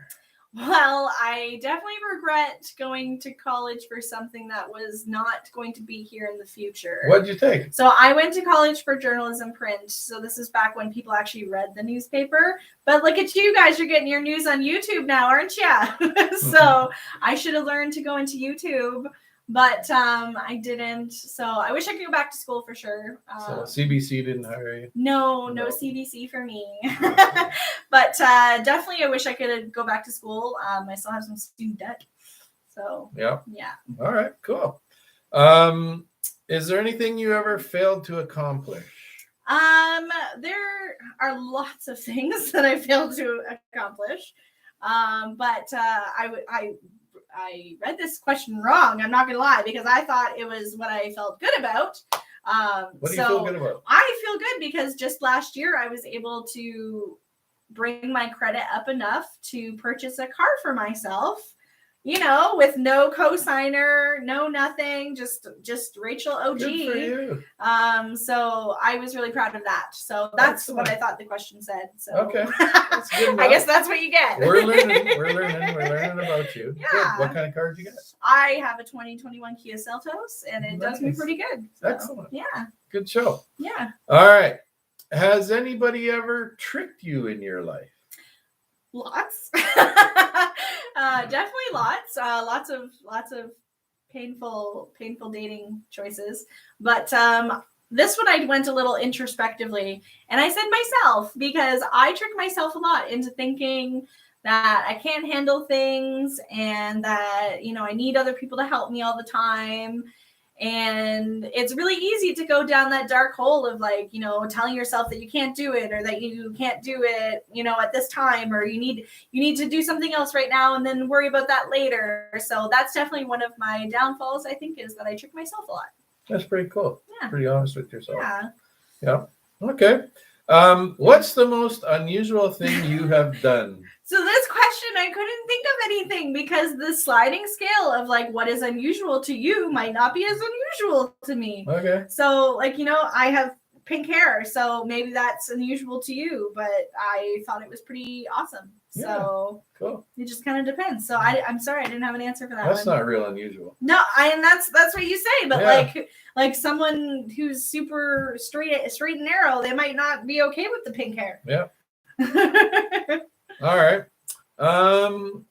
Well, I definitely regret going to college for something that was not going to be here in the future. What did you take? So I went to college for journalism print. So this is back when people actually read the newspaper. But look at you guys. You're getting your news on YouTube now, aren't you? So I should have learned to go into YouTube. But I didn't. So I wish I could go back to school for sure. So CBC didn't hire you? No CBC for me. But definitely I wish I could go back to school. I still have some student debt. So Yeah. yeah. All right, cool. Is there anything you ever failed to accomplish? There are lots of things that I failed to accomplish. But I read this question wrong. I'm not gonna lie, because I thought it was what I felt good about. What do you feel good about? I feel good because just last year I was able to bring my credit up enough to purchase a car for myself, with no co-signer, no nothing, just Rachel OG. Good for you. So I was really proud of that. So that's what I thought the question said. So okay, that's good enough. I guess that's what you get. We're learning about you. Yeah. Good. What kind of car did you get? I have a 2021 Kia Seltos, and it does me pretty good. So, excellent. Yeah. Good show. Yeah. All right. Has anybody ever tricked you in your life? Lots. Definitely lots. Lots of painful dating choices. But this one I went a little introspectively, and I said myself, because I trick myself a lot into thinking that I can't handle things and that, I need other people to help me all the time. And it's really easy to go down that dark hole of telling yourself that you can't do it, or that you can't do it, at this time, or you need to do something else right now and then worry about that later. So that's definitely one of my downfalls, I think, is that I trick myself a lot. That's pretty cool. Yeah. Pretty honest with yourself. Yeah. Yeah. Okay. What's the most unusual thing you have done? So this question, I couldn't think of anything, because the sliding scale of what is unusual to you might not be as unusual to me. Okay. So I have pink hair, so maybe that's unusual to you, but I thought it was pretty awesome. Yeah, so cool. It just kind of depends. So I'm sorry I didn't have an answer for that. That's not real unusual. No, and that's what you say, but Yeah. like someone who's super straight and narrow, they might not be okay with the pink hair. Yeah. All right.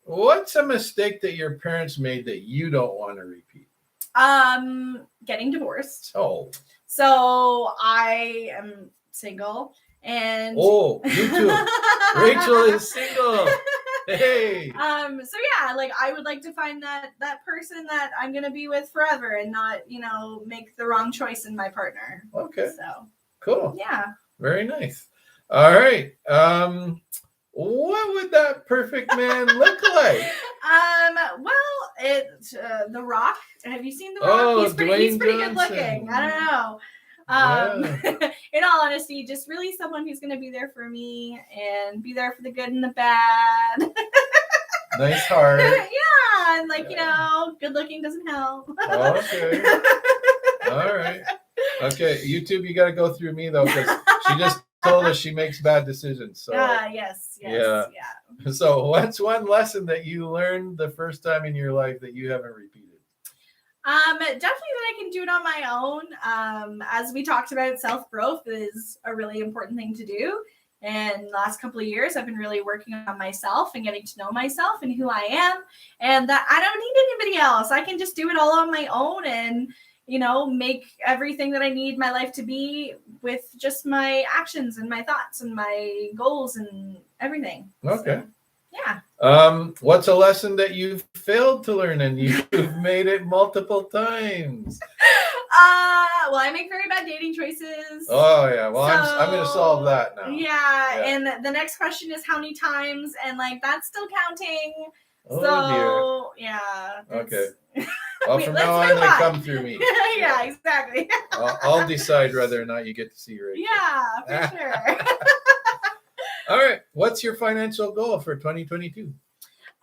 What's a mistake that your parents made that you don't want to repeat? Getting divorced. Oh. So I am single, and you too. Rachel is single. Hey. So yeah, I would like to find that person that I'm gonna be with forever, and not make the wrong choice in my partner. Okay. So cool. Yeah. Very nice. All right. What would that perfect man look like? Well, it's The Rock. Have you seen The Rock? Oh, he's pretty good Johnson. looking. I don't know. In all honesty, just really someone who's going to be there for me and be there for the good and the bad. Nice heart. Yeah, and good looking doesn't help. Okay. All right. Okay, YouTube, you got to go through me though, because she just told us she makes bad decisions. So yes. Yeah. So what's one lesson that you learned the first time in your life that you haven't repeated? Definitely that I can do it on my own. As we talked about, self-growth is a really important thing to do. And the last couple of years, I've been really working on myself and getting to know myself and who I am, and that I don't need anybody else. I can just do it all on my own and, make everything that I need my life to be with just my actions and my thoughts and my goals and everything. Okay. So, yeah. What's a lesson that you've failed to learn and you've made it multiple times? Well, I make very bad dating choices. Oh yeah. Well, I'm going to solve that now. Yeah. And the next question is how many times, and that's still counting. Oh, so dear. Yeah. Okay. Well, from now on, they come through me. Yeah, exactly. I'll decide whether or not you get to see Rachel. Yeah, for sure. All right. What's your financial goal for 2022?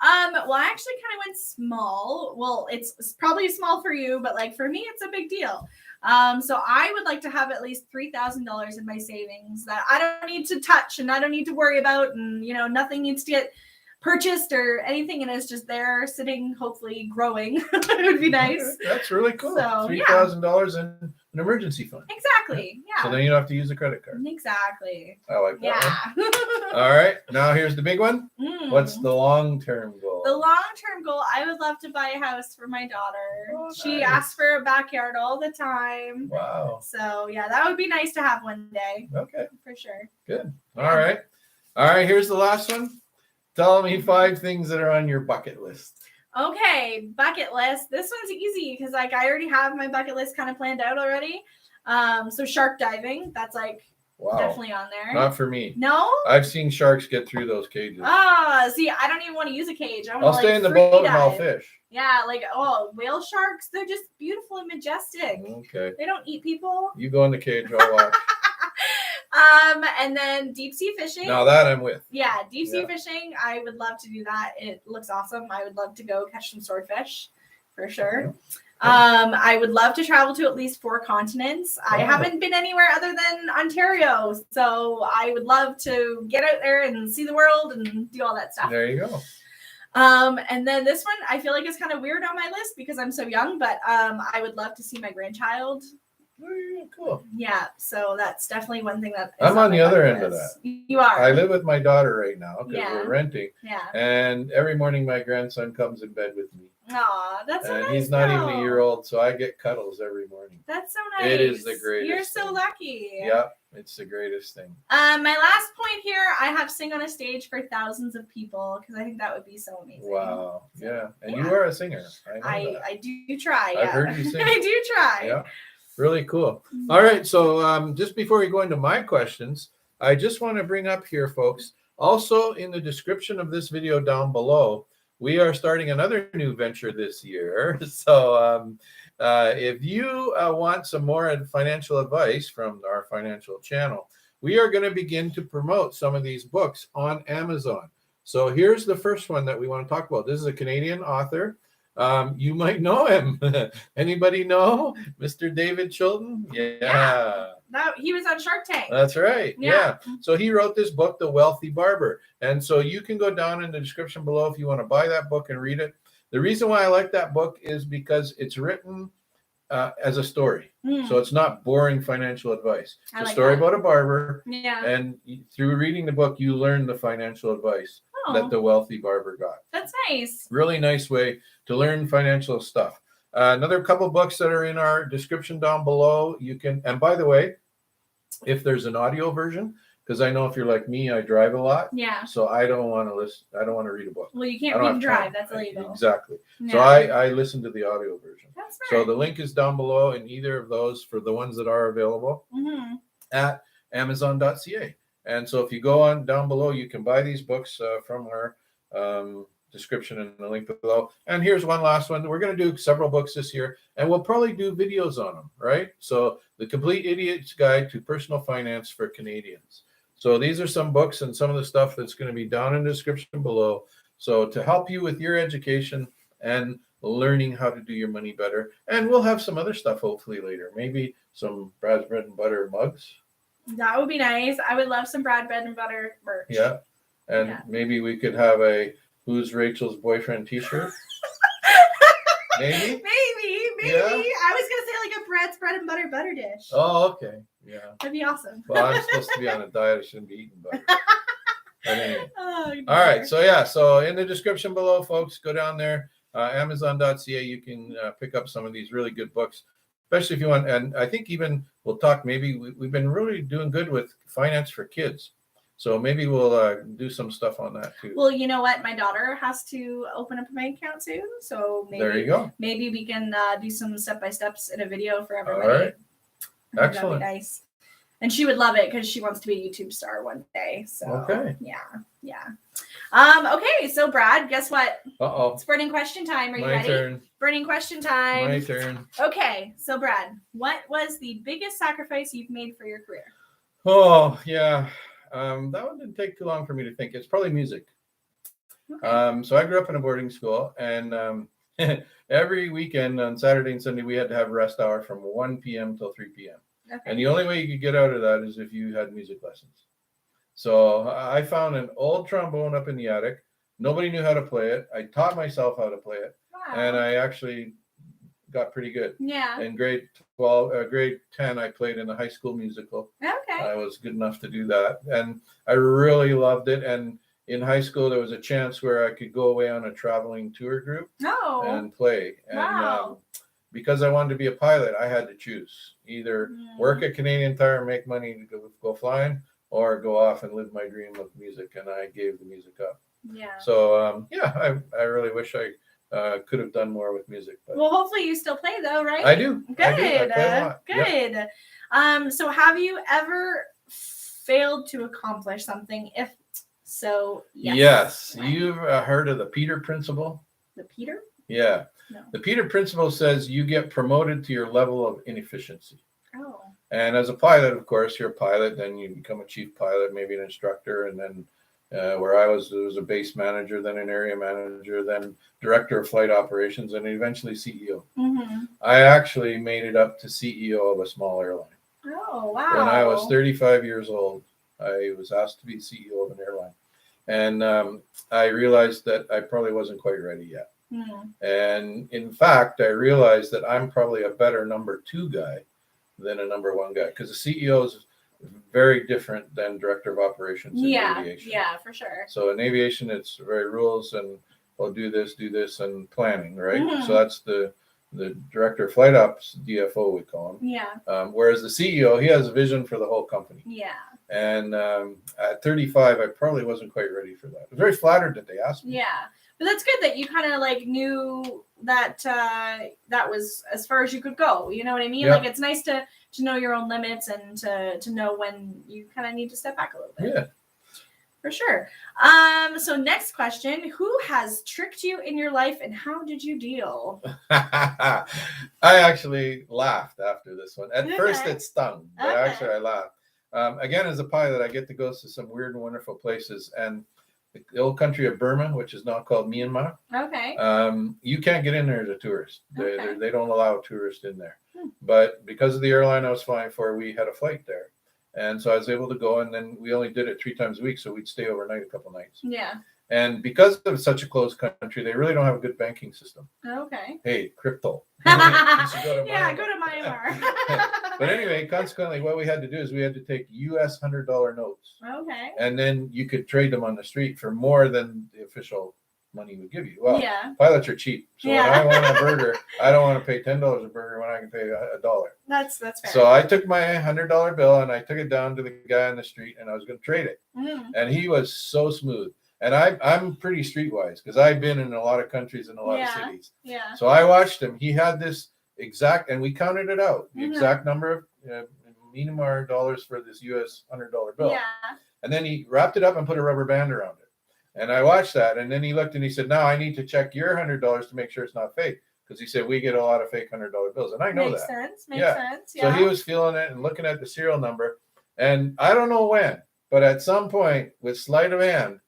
Well, I actually kind of went small. Well, it's probably small for you, but for me, it's a big deal. So I would like to have at least $3,000 in my savings that I don't need to touch and I don't need to worry about, and nothing needs to get purchased or anything, and it's just there sitting, hopefully growing. It would be nice. That's really cool. So, $3,000 in an emergency fund. Exactly. Yeah. So then you don't have to use a credit card. Exactly. I like that one. Yeah. All right. Now here's the big one. What's the long-term goal? The long-term goal, I would love to buy a house for my daughter. Oh, She nice. asks for a backyard all the time. Wow. So yeah, that would be nice to have one day. Okay. For sure. Good. All right. Here's the last one. Tell me 5 things that are on your bucket list. Okay, bucket list. This one's easy because like I already have my bucket list kind of planned out already. So shark diving, that's like definitely on there. Not for me. No? I've seen sharks get through those cages. See, I don't even want to use a cage. I'll stay in the boat and I'll fish. Yeah, like whale sharks, they're just beautiful and majestic. Okay. They don't eat people. You go in the cage, I'll watch. And then deep sea fishing. Now that I'm with. Yeah, deep sea fishing. I would love to do that. It looks awesome. I would love to go catch some swordfish for sure. I would love to travel to at least 4 continents. I haven't been anywhere other than Ontario, so I would love to get out there and see the world and do all that stuff. There you go. And then this one, I feel like it's kind of weird on my list because I'm so young, but I would love to see my grandchild. Cool. Yeah, so that's definitely one thing that I'm on the other end of that. You are. I live with my daughter right now because we're renting. Yeah. And every morning my grandson comes in bed with me. Aw, that's so nice. And he's not even a year old, so I get cuddles every morning. That's so nice. It is the greatest. You're so lucky. Yeah, it's the greatest thing. My last point here, I have sing on a stage for thousands of people because I think that would be so amazing. Wow. Yeah. And you are a singer. I do try. I've heard you sing. I do try. Yeah. Really cool. All right. So just before we go into my questions, I just want to bring up here, folks, also in the description of this video down below, we are starting another new venture this year. So if you want some more financial advice from our financial channel, we are going to begin to promote some of these books on Amazon. So here's the first one that we want to talk about. This is a Canadian author. You might know him. Anybody know Mr. David Chilton? Yeah. He was on Shark Tank. That's right. Yeah. So he wrote this book, The Wealthy Barber. And so you can go down in the description below if you want to buy that book and read it. The reason why I like that book is because it's written as a story. So it's not boring financial advice. It's a story about a barber. Yeah. And through reading the book, you learn the financial advice that the wealthy barber got. That's nice. Really nice way to learn financial stuff. Another couple books that are in our description down below. You can, and by the way, if there's an audio version, because I know if you're like me, I drive a lot. Yeah. So I don't want to listen. I don't want to read a book. Well, you can't read and drive. That's illegal. Exactly. Yeah. So I listen to the audio version. That's right. So the link is down below in either of those for the ones that are available at Amazon.ca. And so if you go on down below, you can buy these books from our description and the link below. And here's one last one. We're going to do several books this year, and we'll probably do videos on them, right? So The Complete Idiot's Guide to Personal Finance for Canadians. So these are some books and some of the stuff that's going to be down in the description below. So to help you with your education and learning how to do your money better. And we'll have some other stuff hopefully later. Maybe some Brad's Bread and Butter mugs. That would be nice. I would love some Brad Bread and Butter merch. Yeah. And maybe we could have a Who's Rachel's Boyfriend t-shirt. Maybe. Yeah. I was going to say like a Brad's Bread and Butter butter dish. Oh, okay. Yeah. That'd be awesome. Well, I'm supposed to be on a diet. I shouldn't be eating butter. But anyway. All right. So yeah. So in the description below, folks, go down there. Amazon.ca. You can pick up some of these really good books, especially if you want. And I think even we'll talk. Maybe we've been really doing good with finance for kids. So maybe we'll do some stuff on that too. Well, you know what? My daughter has to open up a bank account soon. So maybe, there you go. Maybe we can do some step-by-steps in a video for everybody. All right. Excellent. That'd be nice. And she would love it because she wants to be a YouTube star one day. So okay. Yeah. Okay, so Brad, guess what? Uh-oh. It's burning question time. Are you ready? Turn. Burning question time. My turn. Okay, so Brad, what was the biggest sacrifice you've made for your career? Oh, yeah. That one didn't take too long for me to think. It's probably music. Okay. So I grew up in a boarding school, and every weekend on Saturday and Sunday, we had to have rest hour from 1 p.m. till 3 p.m. Okay. And the only way you could get out of that is if you had music lessons. So I found an old trombone up in the attic. Nobody knew how to play it. I taught myself how to play it. Wow. And I actually got pretty good. Yeah. In grade 10, I played in a high school musical. Okay. I was good enough to do that. And I really loved it. And in high school, there was a chance where I could go away on a traveling tour group and play. And because I wanted to be a pilot, I had to choose either work at Canadian Tire and make money to go flying, or go off and live my dream of music. And I gave the music up. Yeah. So, I really wish I could have done more with music. But Well, hopefully you still play though, right? I do. Good. I play a lot. Good. Yep. So have you ever failed to accomplish something? If so, Yes. When? You've heard of the Peter Principle? The Peter? Yeah. No. The Peter Principle says you get promoted to your level of inefficiency. Oh. And as a pilot, of course, you're a pilot, then you become a chief pilot, maybe an instructor, and then where I was a base manager, then an area manager, then director of flight operations, and eventually CEO. Mm-hmm. I actually made it up to CEO of a small airline. Oh, wow. When I was 35 years old, I was asked to be CEO of an airline. And I realized that I probably wasn't quite ready yet. Mm. And in fact, I realized that I'm probably a better number 2 guy than a number 1 guy, because the CEO is very different than director of operations in aviation. Yeah, for sure. So in aviation, it's very rules and we'll do this, and planning, right? Mm-hmm. So that's the director of flight ops, DFO, we call him. Yeah. Whereas the CEO, he has a vision for the whole company. Yeah. And at 35, I probably wasn't quite ready for that. I was very flattered that they asked me. Yeah. But that's good that you kind of like knew that that was as far as you could go. You know what I mean? Yep. Like it's nice to know your own limits and to know when you kind of need to step back a little bit. Yeah. For sure. So next question, who has tricked you in your life and how did you deal? I actually laughed after this one. At first it stung, but Okay. actually I laughed. Again, as a pilot, I get to go to some weird and wonderful places. And the old country of Burma, which is now called Myanmar, Okay. you can't get in there as a tourist. Okay. They don't allow tourists in there. But because of the airline I was flying for, we had a flight there. And so I was able to go, and then we only did it 3 times a week, so we'd stay overnight a couple nights. Yeah. And because of such a closed country, they really don't have a good banking system. Okay. Hey, crypto. Yeah, go to Myanmar. But anyway, consequently, what we had to do is we had to take US $100 notes. Okay. And then you could trade them on the street for more than the official money would give you. Well, yeah. Pilots are cheap. So Yeah. when I want a burger, I don't want to pay $10 a burger when I can pay $1. That's fair. So I took my $100 bill and I took it down to the guy on the street and I was going to trade it. Mm. And he was so smooth. And I'm pretty streetwise because I've been in a lot of countries and a lot of cities. Yeah. So I watched him. He had this exact, and we counted it out, the exact number of Myanmar dollars for this US $100 bill. Yeah. And then he wrapped it up and put a rubber band around it. And I watched that. And then he looked and he said, now I need to check your $100 to make sure it's not fake. Because he said, we get a lot of fake $100 bills. And I know Makes that. sense. Makes sense. So he was feeling it and looking at the serial number. And I don't know when, but at some point with sleight of hand,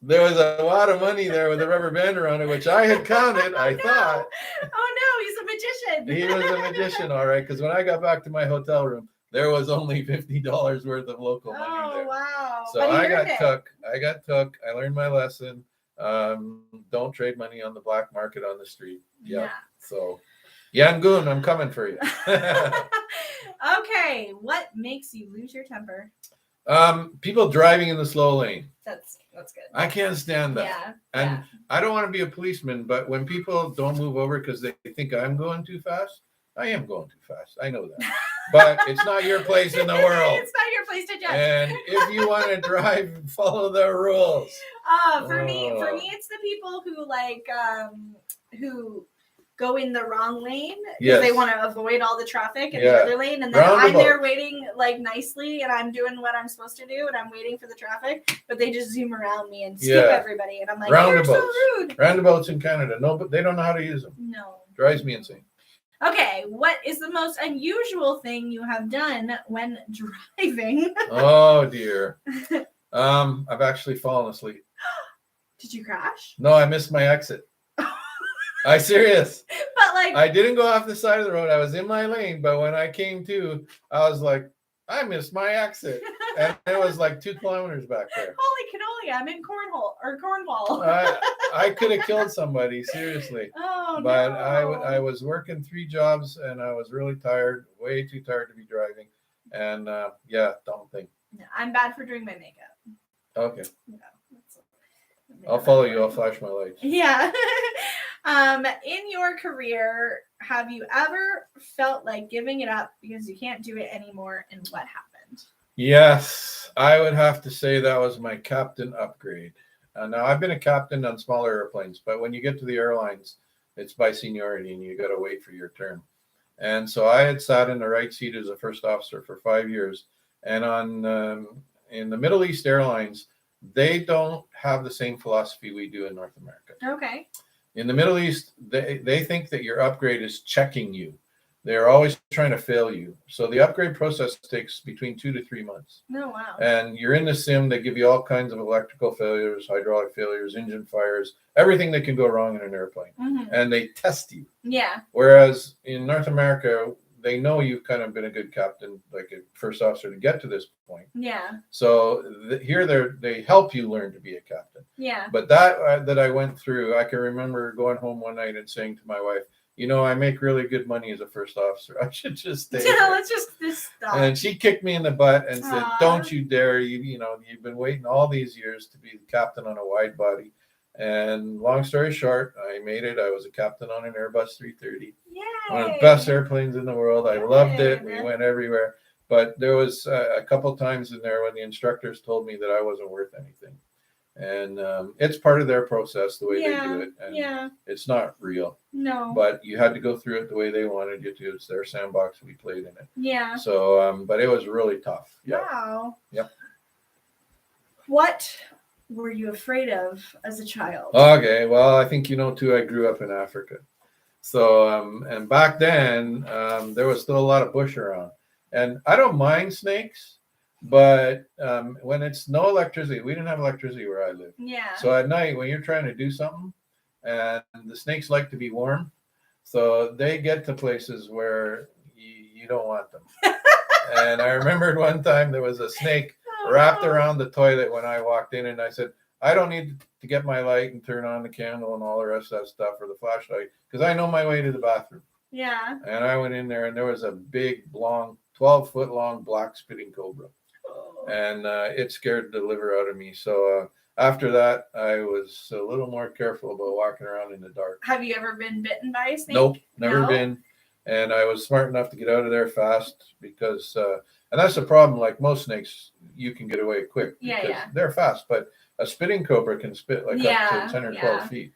there was a lot of money there with a rubber band around it, which I had counted. I thought. Oh no, he's a magician. He was a magician, all right. Because when I got back to my hotel room, there was only $50 worth of local money there. Oh wow! So I got took. I learned my lesson. Don't trade money on the black market on the street. Yep. Yeah. So, Yangon, I'm coming for you. Okay, what makes you lose your temper? People driving in the slow lane. That's good. I can't stand that. Yeah. And I don't want to be a policeman, but when people don't move over because they think I'm going too fast, I am going too fast. I know that. But it's not your place in the world. It's not your place to judge. And if you want to drive, follow the rules. For me, it's the people who who go in the wrong lane because they want to avoid all the traffic in the other lane, and then I'm there waiting like nicely, and I'm doing what I'm supposed to do, and I'm waiting for the traffic, but they just zoom around me and skip everybody, and I'm like, you're so rude. Roundabouts in Canada, no, but they don't know how to use them. No, drives me insane. Okay, what is the most unusual thing you have done when driving? Oh dear. I've actually fallen asleep. Did you crash? No, I missed my exit. I'm serious. But like, I didn't go off the side of the road. I was in my lane, but when I came to, I was like, I missed my exit. And it was like 2 kilometers back there. Holy cannoli, I'm in Cornwall. I could have killed somebody, seriously. Oh, but no. I was working 3 jobs and I was really tired, way too tired to be driving. And don't think. I'm bad for doing my makeup. Okay. Yeah, I'll follow you. I'll flash my lights. Yeah. In your career, have you ever felt like giving it up because you can't do it anymore, and what happened? Yes, I would have to say that was my captain upgrade. Now, I've been a captain on smaller airplanes, but when you get to the airlines, it's by seniority and you got to wait for your turn. And so I had sat in the right seat as a first officer for 5 years. And in the Middle East Airlines, they don't have the same philosophy we do in North America. Okay. In the Middle East, they think that your upgrade is checking you. They're always trying to fail you. So the upgrade process takes between 2 to 3 months. Oh, wow. And you're in the sim. They give you all kinds of electrical failures, hydraulic failures, engine fires, everything that can go wrong in an airplane. Mm-hmm. And they test you. Yeah. Whereas in North America, they know you've kind of been a good captain, like a first officer, to get to this point. Yeah. So here they help you learn to be a captain. Yeah. But that I went through, I can remember going home one night and saying to my wife, you know, I make really good money as a first officer. I should just stay. Yeah, let's just stop. And she kicked me in the butt and said, Aww. "Don't you dare! You've been waiting all these years to be the captain on a wide body." And long story short, I made it. I was a captain on an Airbus 330, Yay. one of the best airplanes in the world. I loved it. Good. We went everywhere. But there was a couple times in there when the instructors told me that I wasn't worth anything. And it's part of their process, the way they do it. And it's not real. No. But you had to go through it the way they wanted you to. It's their sandbox. We played in it. Yeah. So, but it was really tough. Yep. Wow. Yep. What were you afraid of as a child? Okay. Well, I think too, I grew up in Africa. So, and back then, there was still a lot of bush around. And I don't mind snakes. But when it's no electricity, we didn't have electricity where I live. Yeah. So at night, when you're trying to do something, and the snakes like to be warm, so they get to places where you don't want them. And I remembered one time there was a snake wrapped around the toilet when I walked in, and I said, I don't need to get my light and turn on the candle and all the rest of that stuff, or the flashlight, because I know my way to the bathroom. Yeah. And I went in there, and there was a big, long, 12-foot long black spitting cobra. And it scared the liver out of me. So after that, I was a little more careful about walking around in the dark. Have you ever been bitten by a snake? Nope, never been. And I was smart enough to get out of there fast because, and that's the problem. Like most snakes, you can get away quick because they're fast. But a spitting cobra can spit like up to 10 or 12 feet.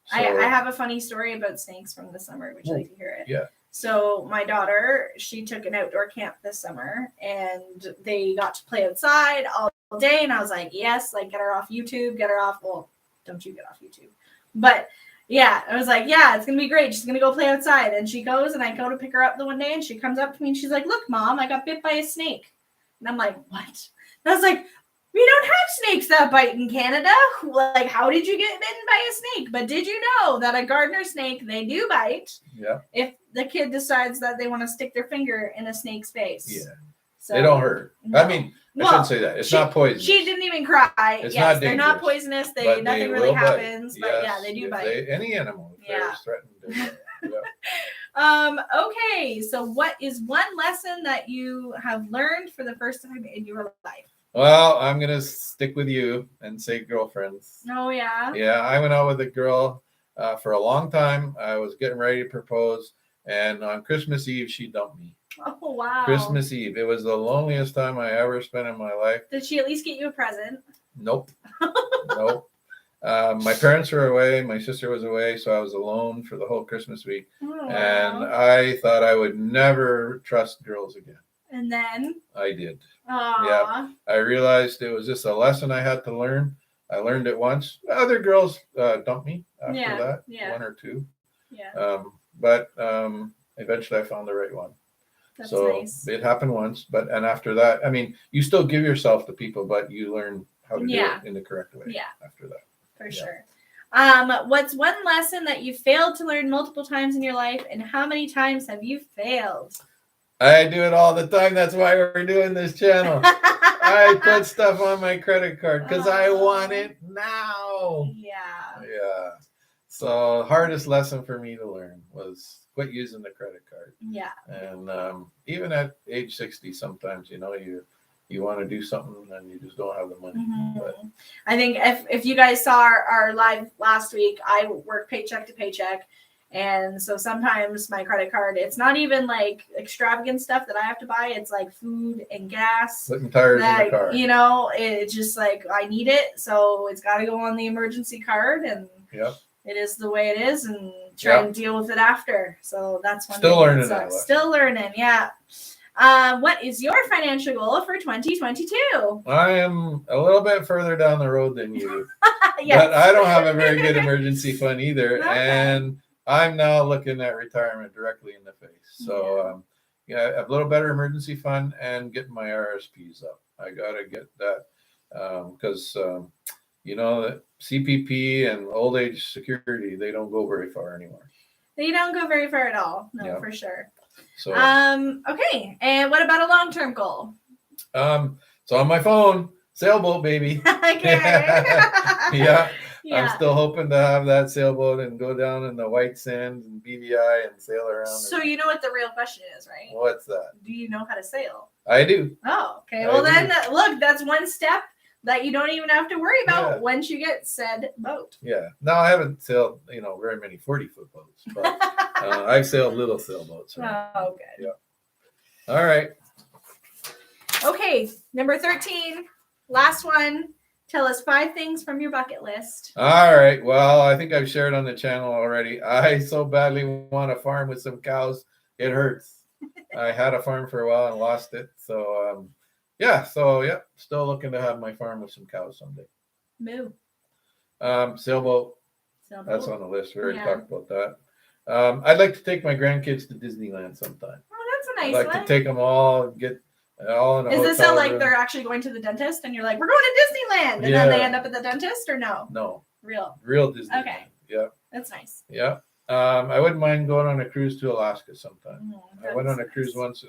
So, I have a funny story about snakes from the summer. Would you like to hear it? Yeah. So my daughter, she took an outdoor camp this summer, and they got to play outside all day. And I was like, yes, like get her off YouTube, get her off. Well, don't you get off YouTube. But yeah, I was like, yeah, it's going to be great. She's going to go play outside. And she goes, and I go to pick her up the one day, and she comes up to me and she's like, look, Mom, I got bit by a snake. And I'm like, what? And I was like, we don't have snakes that bite in Canada. Like, how did you get bitten by a snake? But did you know that a gardener snake, they do bite? Yeah. If the kid decides that they want to stick their finger in a snake's face. Yeah. So, they don't hurt. No. I mean, I shouldn't say that. It's not poisonous. She didn't even cry. It's yes, not they're not dangerous, poisonous. but Nothing they really will happens. bite. But Yes, they do bite. Any animal, if they're threatened. Okay, so what is one lesson that you have learned for the first time in your life? Well, I'm going to stick with you and say girlfriends. Oh, yeah? Yeah, I went out with a girl for a long time. I was getting ready to propose. And on Christmas Eve, she dumped me. Oh, wow. Christmas Eve. It was the loneliest time I ever spent in my life. Did she at least get you a present? Nope. Nope. My parents were away. My sister was away. So I was alone for the whole Christmas week. Oh, and wow. I thought I would never trust girls again. And then? I did. Aww. Yeah. I realized it was just a lesson I had to learn. I learned it once. Other girls dumped me after that. Yeah. One or two. Yeah. But eventually I found the right one. That's so nice. It happened once, and after that, I mean, you still give yourself to people, but you learn how to do it in the correct way. Yeah. After that. For sure. What's one lesson that you failed to learn multiple times in your life, and how many times have you failed? I do it all the time. That's why we're doing this channel. I put stuff on my credit card because I want it now. Yeah. Yeah. So hardest lesson for me to learn was quit using the credit card. Yeah. And even at age 60, sometimes, you want to do something and you just don't have the money. Mm-hmm. But I think if you guys saw our live last week, I work paycheck to paycheck. And so sometimes my credit card, it's not even like extravagant stuff that I have to buy. It's like food and gas. Putting tires in the car. You know, it's just like I need it. So it's got to go on the emergency card. And it is the way it is. And try and deal with it after. So that's one Still thing learning that sucks. that. Still learning, yeah. What is your financial goal for 2022? I am a little bit further down the road than you. Yes. But I don't have a very good emergency fund either. Okay. And I'm now looking at retirement directly in the face. So, I have a little better emergency fund and getting my RSPs up. I got to get that because, you know, that CPP and old age security, they don't go very far anymore. They don't go very far at all. No, for sure. So, okay. And what about a long-term goal? So on my phone, sailboat, baby. Okay. Yeah. I'm still hoping to have that sailboat and go down in the white sands and BVI and sail around. So you know what the real question is, right? What's that? Do you know how to sail? I do. Oh, okay. Well, then look, that's one step that you don't even have to worry about once you get said boat. Yeah. No, I haven't sailed, you know, very many 40-foot boats, but I've sailed little sailboats. Right? Oh, good. Yeah. All right. Okay. Number 13. Last one. Tell us 5 things from your bucket list. All right. Well, I think I've shared on the channel already. I so badly want a farm with some cows. It hurts. I had a farm for a while and lost it. So, still looking to have my farm with some cows someday. Moo. Sailboat. That's on the list. We already talked about that. I'd like to take my grandkids to Disneyland sometime. Oh, that's a nice I'd like to take them all, get all in a hotel Is this like room. they're actually going to the dentist and you're like, we're going to Disneyland, and then they end up at the dentist, or no? No. Real Disneyland. Okay. Yeah. That's nice. Yeah. I wouldn't mind going on a cruise to Alaska sometime. I went on a cruise once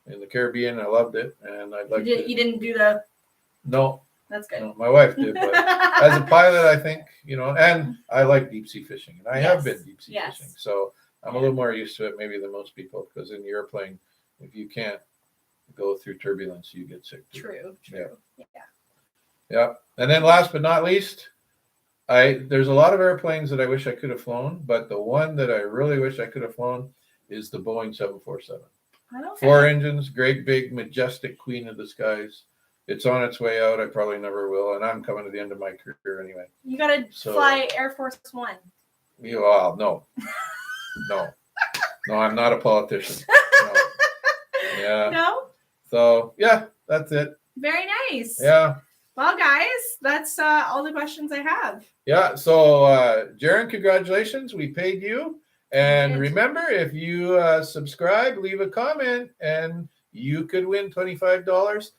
in the Caribbean. I loved it, and I'd like You didn't do the... No. That's good. No, my wife did, but as a pilot, I think, you know, and I like deep sea fishing, and I have been deep sea fishing, so I'm a little more used to it maybe than most people, because in the airplane, if you can't go through turbulence, you get sick too. True. Yeah. And then last but not least, there's a lot of airplanes that I wish I could have flown, but the one that I really wish I could have flown is the Boeing 747. Okay. 4 engines, great big majestic queen of the skies. It's on its way out. I probably never will, and I'm coming to the end of my career anyway. You gotta fly Air Force One. Well, no, I'm not a politician. No. Yeah. No. So that's it. Very nice. Yeah. Well, guys, that's all the questions I have. Yeah. So, Jaron, congratulations. We paid you. And remember, if you subscribe, leave a comment, and you could win $25.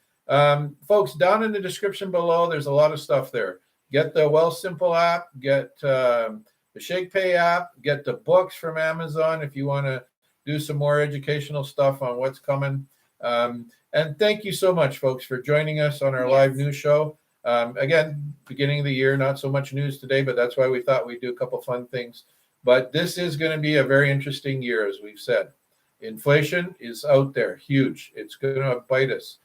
Folks, down in the description below, there's a lot of stuff there. Get the Well Simple app, get the ShakePay app, get the books from Amazon if you want to do some more educational stuff on what's coming. And thank you so much, folks, for joining us on our live news show. Again, beginning of the year, not so much news today, but that's why we thought we'd do a couple fun things. But this is going to be a very interesting year, as we've said. Inflation is out there, huge. It's going to bite us.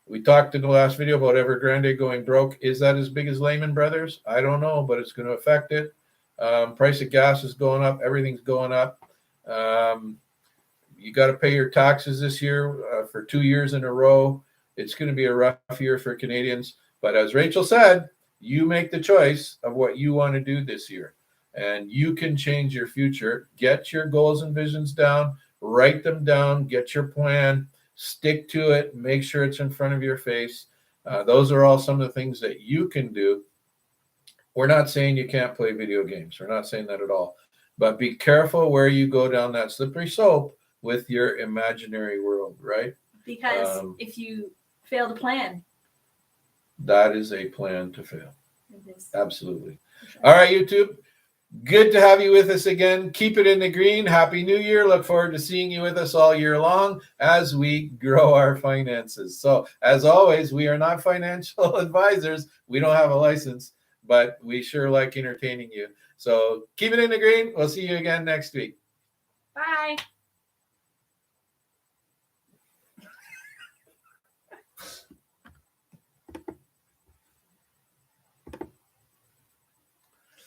We talked in the last video about Evergrande going broke. Is that as big as Lehman Brothers? I don't know, but it's going to affect it. Price of gas is going up. Everything's going up. You got to pay your taxes this year for 2 years in a row. It's going to be a rough year for Canadians. But as Rachel said, you make the choice of what you want to do this year. And you can change your future. Get your goals and visions down. Write them down. Get your plan. Stick to it. Make sure it's in front of your face. Those are all some of the things that you can do. We're not saying you can't play video games. We're not saying that at all. But be careful where you go down that slippery slope with your imaginary world, right? Because if you fail to plan, that is a plan to fail. It is. Absolutely. Sure. All right, YouTube. Good to have you with us again. Keep it in the green. Happy New Year. Look forward to seeing you with us all year long as we grow our finances. So, as always, we are not financial advisors. We don't have a license, but we sure like entertaining you. So, keep it in the green. We'll see you again next week. Bye.